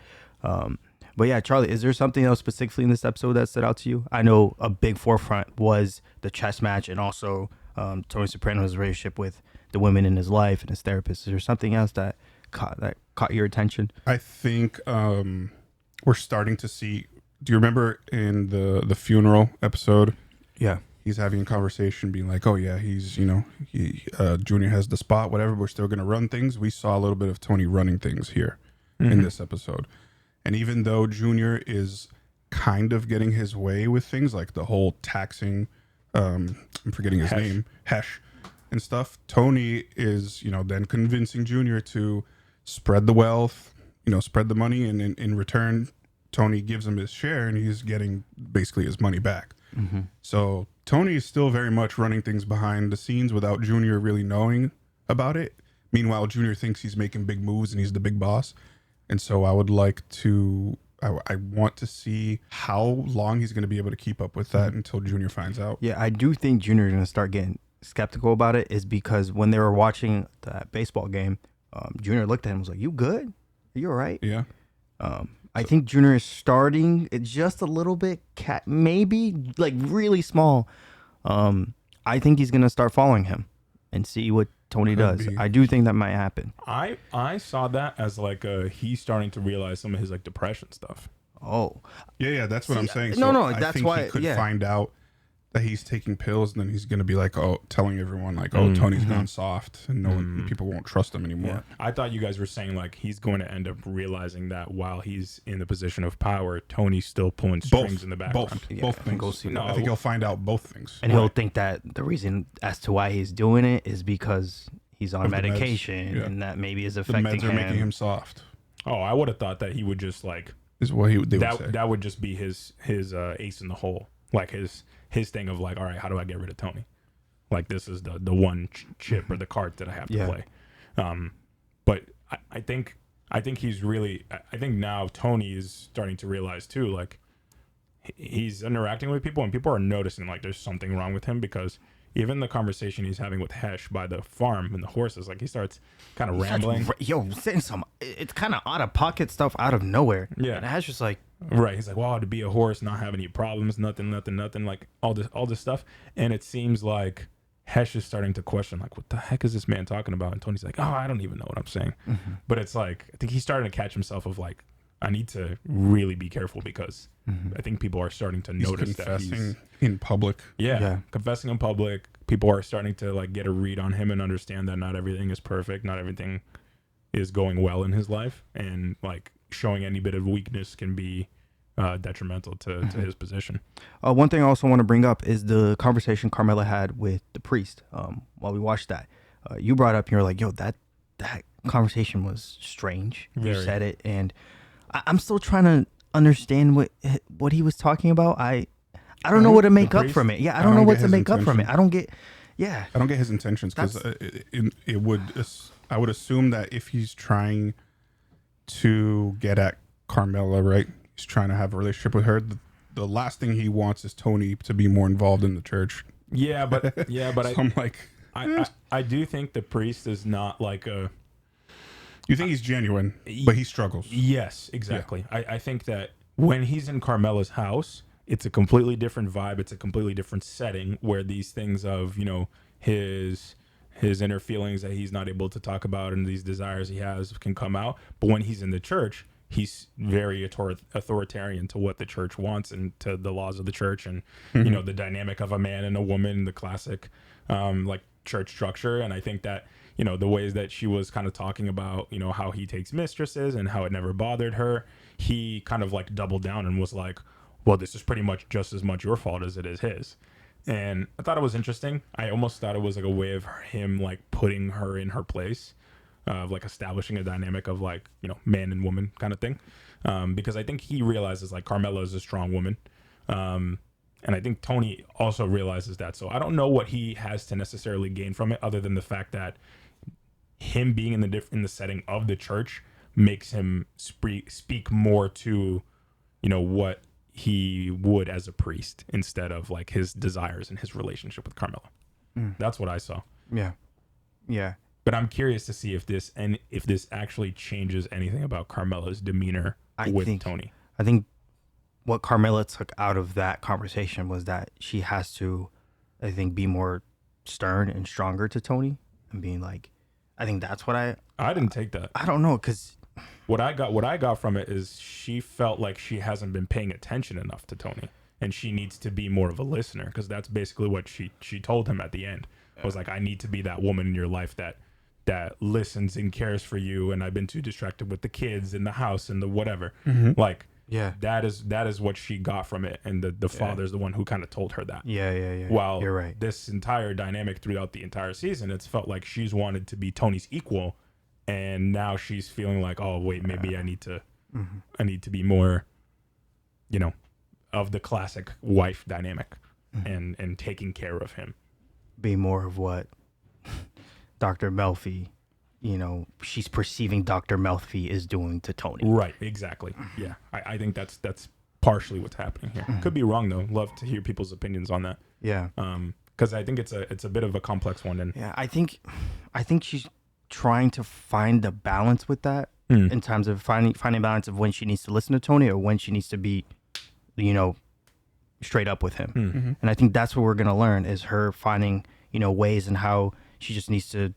But yeah, Charlie, is there something else specifically in this episode that stood out to you? I know a big forefront was the chess match, and also Tony Soprano's relationship with the women in his life and his therapist. Is there something else that caught your attention? I think we're starting to see. Do you remember in the funeral episode? Yeah, he's having a conversation, being like, "Oh yeah, he's Junior has the spot, whatever. We're still gonna run things." We saw a little bit of Tony running things here in this episode. And even though Junior is kind of getting his way with things like the whole taxing, I'm forgetting his name, Hesh, and stuff, Tony is, then convincing Junior to spread the wealth, spread the money, and in return, Tony gives him his share, and he's getting basically his money back. So Tony is still very much running things behind the scenes without Junior really knowing about it. Meanwhile, Junior thinks he's making big moves and he's the big boss. And so I would like to, I want to see how long he's going to be able to keep up with that until Junior finds out. Yeah, I do think Junior is going to start getting skeptical about it, is because when they were watching that baseball game, Junior looked at him and was like, "You good? Are you all right?" Yeah. I think Junior is starting just a little bit, maybe like really small. I think he's going to start following him and see what Tony does. I do think that might happen. I saw that as like he's starting to realize some of his like depression stuff. Oh, yeah, that's what I'm saying. No, I that's think why he could find out that he's taking pills, and then he's going to be like, telling everyone like, Tony's gone soft, and people won't trust him anymore. Yeah. I thought you guys were saying like he's going to end up realizing that while he's in the position of power, Tony's still pulling strings in the background. Both things. I think he'll find out both things, and he'll think that the reason as to why he's doing it is because he's on medication, and that maybe is affecting him. The meds are making him soft. Oh, I would have thought that he would just like is what they would say. That would just be his ace in the hole, like his thing of like, all right, how do I get rid of Tony? Like, this is the one chip or the card that I have to play. But I think he's really. I think now Tony is starting to realize too, like he's interacting with people and people are noticing like there's something wrong with him, because even the conversation he's having with Hesh by the farm and the horses, like he starts kind of rambling. Saying some, it's kind of out of pocket stuff out of nowhere. Yeah. And Hesh just like, right. He's like, well, to be a horse, not have any problems, nothing, like all this stuff. And it seems like Hesh is starting to question, like, what the heck is this man talking about? And Tony's like, oh, I don't even know what I'm saying. Mm-hmm. But it's like, I think he's starting to catch himself of like, I need to really be careful, because I think people are starting to notice that he's in public. Yeah, confessing in public. People are starting to like get a read on him and understand that not everything is perfect, not everything is going well in his life, and like showing any bit of weakness can be detrimental to his position. One thing I also want to bring up is the conversation Carmela had with the priest while we watched that. You brought up, you were like, yo, that conversation was strange. You Very. said it, and I'm still trying to understand what he was talking about. I don't know what to make up from it. Yeah, I don't know what to make up from it. I don't get his intentions, because I would assume that if he's trying to get at Carmela, right, he's trying to have a relationship with her, the last thing he wants is Tony to be more involved in the church. Yeah, but So I'm like, I do think the priest is not like a. You think he's genuine, but he struggles. Yes, exactly. Yeah. I think that when he's in Carmela's house, it's a completely different vibe. It's a completely different setting where these things of, you know, his inner feelings that he's not able to talk about and these desires he has can come out. But when he's in the church, he's very authoritarian to what the church wants and to the laws of the church, and you know, the dynamic of a man and a woman, the classic like church structure. And I think that, you know, the ways that she was kind of talking about, you know, how he takes mistresses and how it never bothered her, he kind of like doubled down and was like, well, this is pretty much just as much your fault as it is his. And I thought it was interesting. I almost thought it was like a way of him like putting her in her place, of like establishing a dynamic of like, you know, man and woman kind of thing. Because I think he realizes like Carmela is a strong woman. And I think Tony also realizes that. So I don't know what he has to necessarily gain from it, other than the fact that him being in the setting of the church makes him speak more to, you know, what he would as a priest, instead of like his desires and his relationship with Carmela. That's what I saw. Yeah. But I'm curious to see if this actually changes anything about Carmela's demeanor with Tony. I think what Carmela took out of that conversation was that she has to, I think, be more stern and stronger to Tony, and being like, I think that's what I didn't take that. I don't know, because what I got from it is she felt like she hasn't been paying attention enough to Tony, and she needs to be more of a listener, because that's basically what she told him at the end. It was like, I need to be that woman in your life that listens and cares for you, and I've been too distracted with the kids and the house and the whatever. Like, yeah, that is what she got from it, and the father's the one who kind of told her that. Yeah. While you're right, this entire dynamic throughout the entire season, it's felt like she's wanted to be Tony's equal, and now she's feeling like, oh wait, maybe I need to be more, you know, of the classic wife dynamic, and taking care of him, be more of what Dr. Melfi, you know, she's perceiving Dr. Melfi is doing to Tony. Right, exactly. Yeah, I think that's partially what's happening here. Could be wrong though. Love to hear people's opinions on that. Yeah. Because I think it's a bit of a complex one. And yeah, I think she's trying to find the balance with that, in terms of finding balance of when she needs to listen to Tony or when she needs to be, you know, straight up with him. And I think that's what we're gonna learn, is her finding, you know, ways and how she just needs to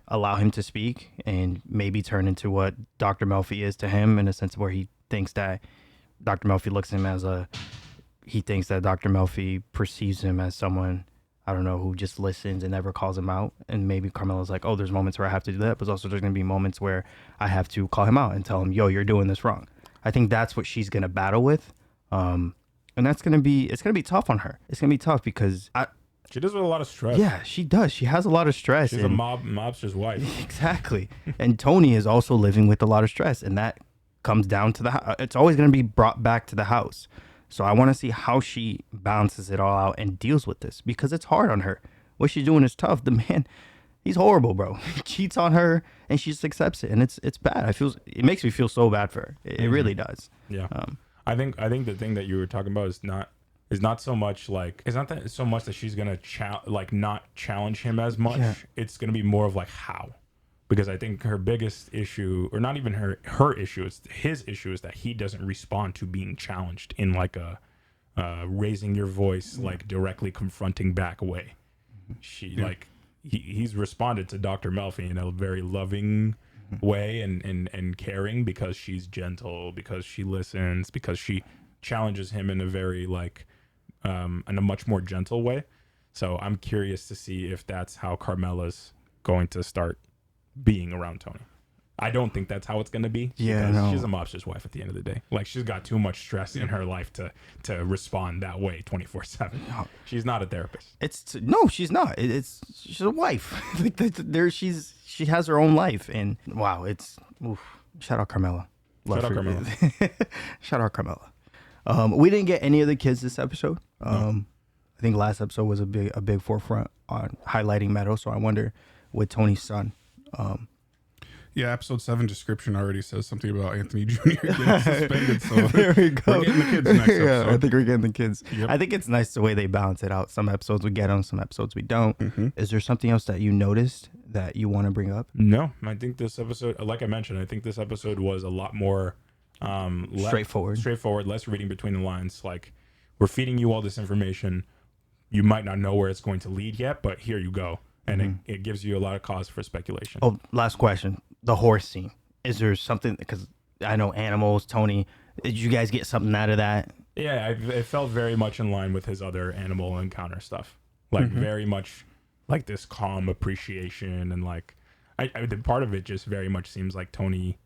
allow him to speak and maybe turn into what Dr. Melfi is to him, in a sense where he thinks that Dr. Melfi looks at him as he thinks that Dr. Melfi perceives him as someone, I don't know, who just listens and never calls him out. And maybe Carmela's like, oh, there's moments where I have to do that, but also there's going to be moments where I have to call him out and tell him, yo, you're doing this wrong. I think that's what she's going to battle with. And it's going to be tough on her. It's going to be tough because she does with a lot of stress. Yeah, she does. She has a lot of stress. She's a mobster's wife. Exactly. And Tony is also living with a lot of stress, and that comes down to the house. It's always going to be brought back to the house. So I want to see how she balances it all out and deals with this, because it's hard on her. What she's doing is tough. The man, He's horrible, bro. He cheats on her, and she just accepts it, and it's bad. It makes me feel so bad for her. It really does. Yeah. I think the thing that you were talking about is not so much like it's not that so much that she's gonna not challenge him as much. Yeah. It's gonna be more of like how, because I think her biggest issue, or not even her issue, it's his issue, is that he doesn't respond to being challenged in like a raising your voice, like directly confronting back way. He's responded to Dr. Melfi in a very loving way and caring, because she's gentle, because she listens, because she challenges him in a very in a much more gentle way. So I'm curious to see if that's how Carmela's going to start being around Tony. I don't think that's how it's going to be. Yeah, because she's a mobster's wife at the end of the day. Like, she's got too much stress in her life to respond that way 24/7. She's not a therapist. No, she's not. She's a wife. She has her own life, and wow, shout out Carmela. Shout out Carmela. Shout out Carmela. We didn't get any of the kids this episode. I think last episode was a big forefront on highlighting Meadow. So I wonder with Tony's son. Yeah, episode 7 description already says something about Anthony Jr. getting suspended. So there we go. We're getting the kids next episode. Yeah, I think we're getting the kids. Yep. I think it's nice the way they balance it out. Some episodes we get them, some episodes we don't. Is there something else that you noticed that you want to bring up? No, I think this episode, like I mentioned, I think this episode was a lot more straightforward, less reading between the lines. Like, we're feeding you all this information. You might not know where it's going to lead yet, but here you go. And it gives you a lot of cause for speculation. Oh, last question. The horse scene. Is there something, because I know animals, Tony, did you guys get something out of that? Yeah, it felt very much in line with his other animal encounter stuff. Like, very much like this calm appreciation. And like, the part of it just very much seems like Tony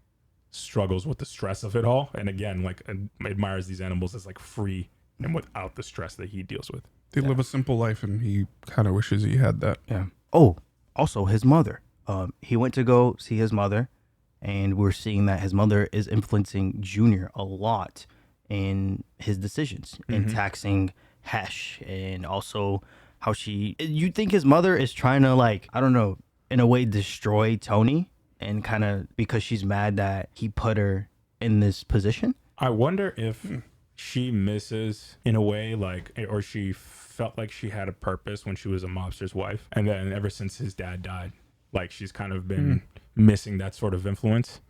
struggles with the stress of it all. And again, like, admires these animals as like free and without the stress that he deals with. They live a simple life, and he kind of wishes he had that. Yeah. Oh, also his mother. He went to go see his mother, and we're seeing that his mother is influencing Junior a lot in his decisions, in taxing Hesh, and also how you think his mother is trying to, like, I don't know, in a way destroy Tony, and kind of because she's mad that he put her in this position? I wonder if she misses in a way, like, or she felt like she had a purpose when she was a mobster's wife, and then ever since his dad died, like, she's kind of been missing that sort of influence.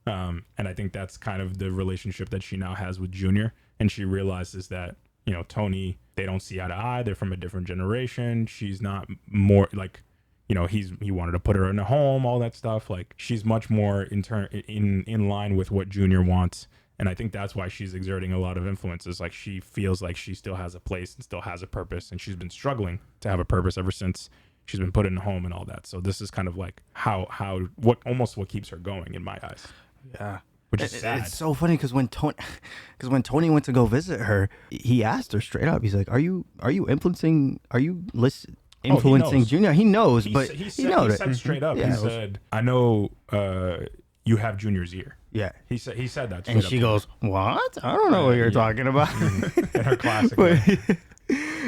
And I think that's kind of the relationship that she now has with Junior, and she realizes that, you know, Tony, they don't see eye to eye, they're from a different generation. She's not more like, you know, he wanted to put her in a home, all that stuff. Like, she's much more in line with what Junior wants. And I think that's why she's exerting a lot of influences. Like, she feels like she still has a place and still has a purpose, and she's been struggling to have a purpose ever since she's been put in a home and all that. So this is kind of like what keeps her going in my eyes. Yeah. Which is sad. It's so funny because when Tony went to go visit her, he asked her straight up. He's like, "Are you influencing? Are you influencing Junior?" He knows, but he said straight up. He said, "I know you have Junior's ear." Yeah, he said that. And she goes, "What? I don't know what you're talking about." In her classic.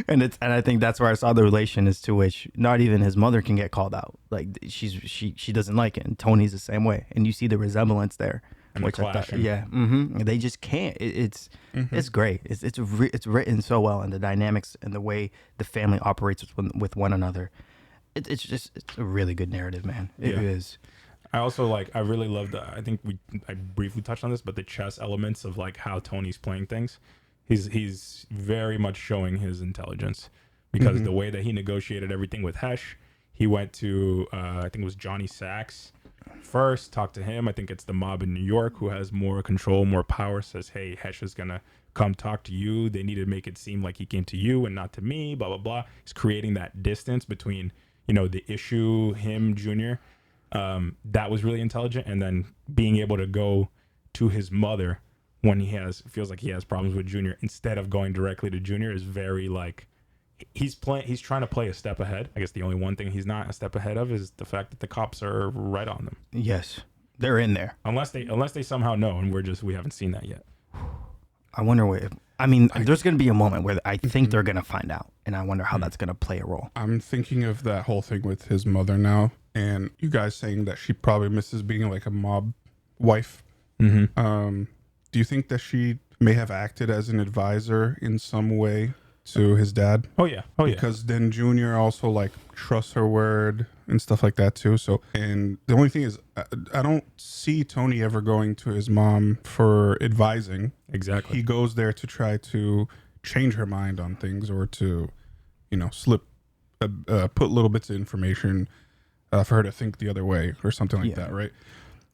And I think that's where I saw the relation is to which not even his mother can get called out. Like, she doesn't like it, and Tony's the same way, and you see the resemblance there. And which the I thought, clashing. they just can't. It's great. It's written so well, and the dynamics and the way the family operates with one another. It's a really good narrative, man. It is. I also I really love I think I briefly touched on this, but the chess elements of like how Tony's playing things. He's very much showing his intelligence, because the way that he negotiated everything with Hesh, he went to I think it was Johnny Sachs first, talked to him. I think it's the mob in New York who has more control, more power, says, hey, Hesh is gonna come talk to you. They need to make it seem like he came to you and not to me, blah blah blah. He's creating that distance between, you know, the issue, him, Junior. That was really intelligent. And then being able to go to his mother when feels like he has problems with Junior, instead of going directly to Junior, is very like, he's trying to play a step ahead. I guess the only one thing he's not a step ahead of is the fact that the cops are right on them. Yes, they're in there. Unless they somehow know, and we haven't seen that yet. I wonder there's going to be a moment where I think they're going to find out, and I wonder how that's going to play a role. I'm thinking of that whole thing with his mother now, and you guys saying that she probably misses being like a mob wife. Mm-hmm. Do you think that she may have acted as an advisor in some way to his dad? Oh yeah. Because then Junior also like trusts her word and stuff like that too. So, and the only thing is, I don't see Tony ever going to his mom for advising. Exactly. He goes there to try to change her mind on things, or to, slip, put little bits of information for her to think the other way or something like that, right?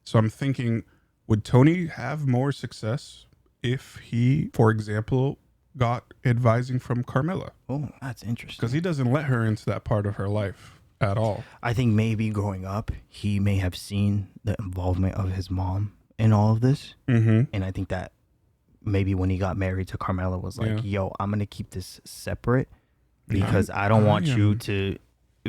So I'm thinking, would Tony have more success if he, for example, got advising from Carmela? Oh, that's interesting. Because he doesn't let her into that part of her life at all. I think maybe growing up, he may have seen the involvement of his mom in all of this. Mm-hmm. And I think that maybe when he got married to Carmela was like, yo, I'm going to keep this separate because I don't want you to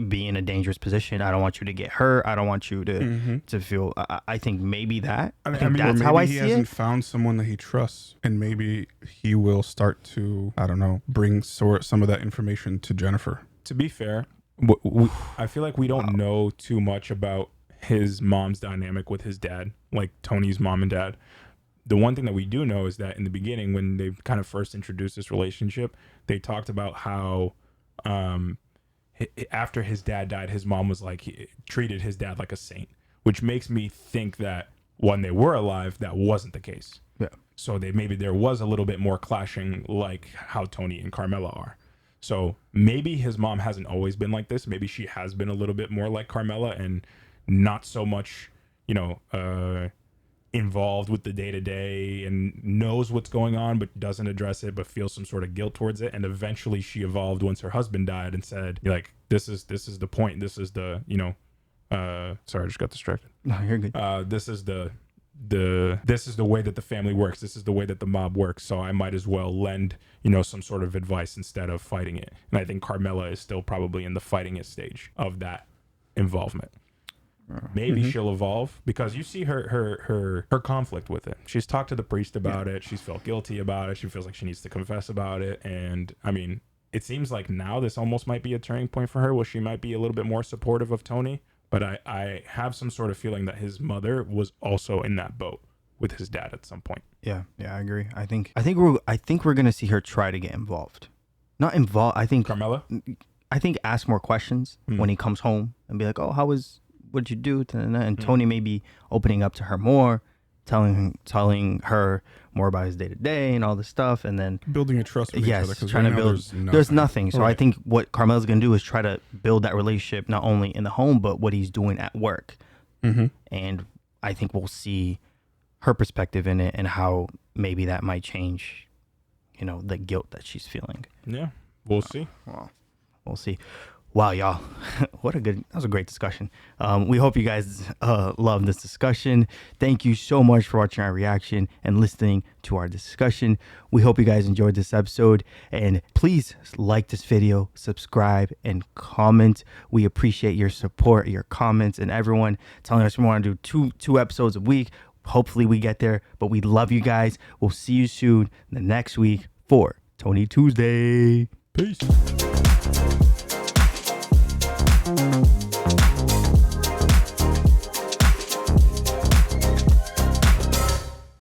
be in a dangerous position. I don't want you to get hurt. I don't want you to feel. I think maybe that. I think that's how I see it. He hasn't found someone that he trusts, and maybe he will start to, I don't know, bring some of that information to Jennifer. To be fair, I feel like we don't know too much about his mom's dynamic with his dad, like Tony's mom and dad. The one thing that we do know is that in the beginning, when they kind of first introduced this relationship, they talked about how after his dad died, his mom was like, he treated his dad like a saint, which makes me think that when they were alive, that wasn't the case. Yeah. So maybe there was a little bit more clashing, like how Tony and Carmela are. So maybe his mom hasn't always been like this. Maybe she has been a little bit more like Carmela and not so much, involved with the day-to-day and knows what's going on but doesn't address it, but feels some sort of guilt towards it. And eventually she evolved once her husband died and said, like, this is the point, this is the sorry, I just got distracted. No, you're good. This is the way that the family works, this is the way that the mob works, so I might as well lend some sort of advice instead of fighting it. And I think Carmela is still probably in the fighting it stage of that involvement. Maybe she'll evolve, because you see her conflict with it. She's talked to the priest about it. She's felt guilty about it. She feels like she needs to confess about it. And I mean, it seems like now this almost might be a turning point for her, where she might be a little bit more supportive of Tony. But I have some sort of feeling that his mother was also in that boat with his dad at some point. Yeah, I agree. I think we're gonna see her try to get involved. Not involved. I think Carmela. I think ask more questions when he comes home and be like, "Oh, what'd you do?" And Tony may be opening up to her more, telling her more about his day to day and all this stuff, and then building a trust with each other. Trying to build. There's nothing. So I think what Carmela's gonna do is try to build that relationship not only in the home but what he's doing at work. And I think we'll see her perspective in it and how maybe that might change, the guilt that she's feeling. Yeah, we'll see. Well, we'll see. Wow, y'all. That was a great discussion. We hope you guys love this discussion. Thank you so much for watching our reaction and listening to our discussion. We hope you guys enjoyed this episode, and please like this video, subscribe, and comment. We appreciate your support, your comments, and everyone telling us we want to do two episodes a week. Hopefully we get there, but we love you guys. We'll see you soon the next week for Tony Tuesday. Peace.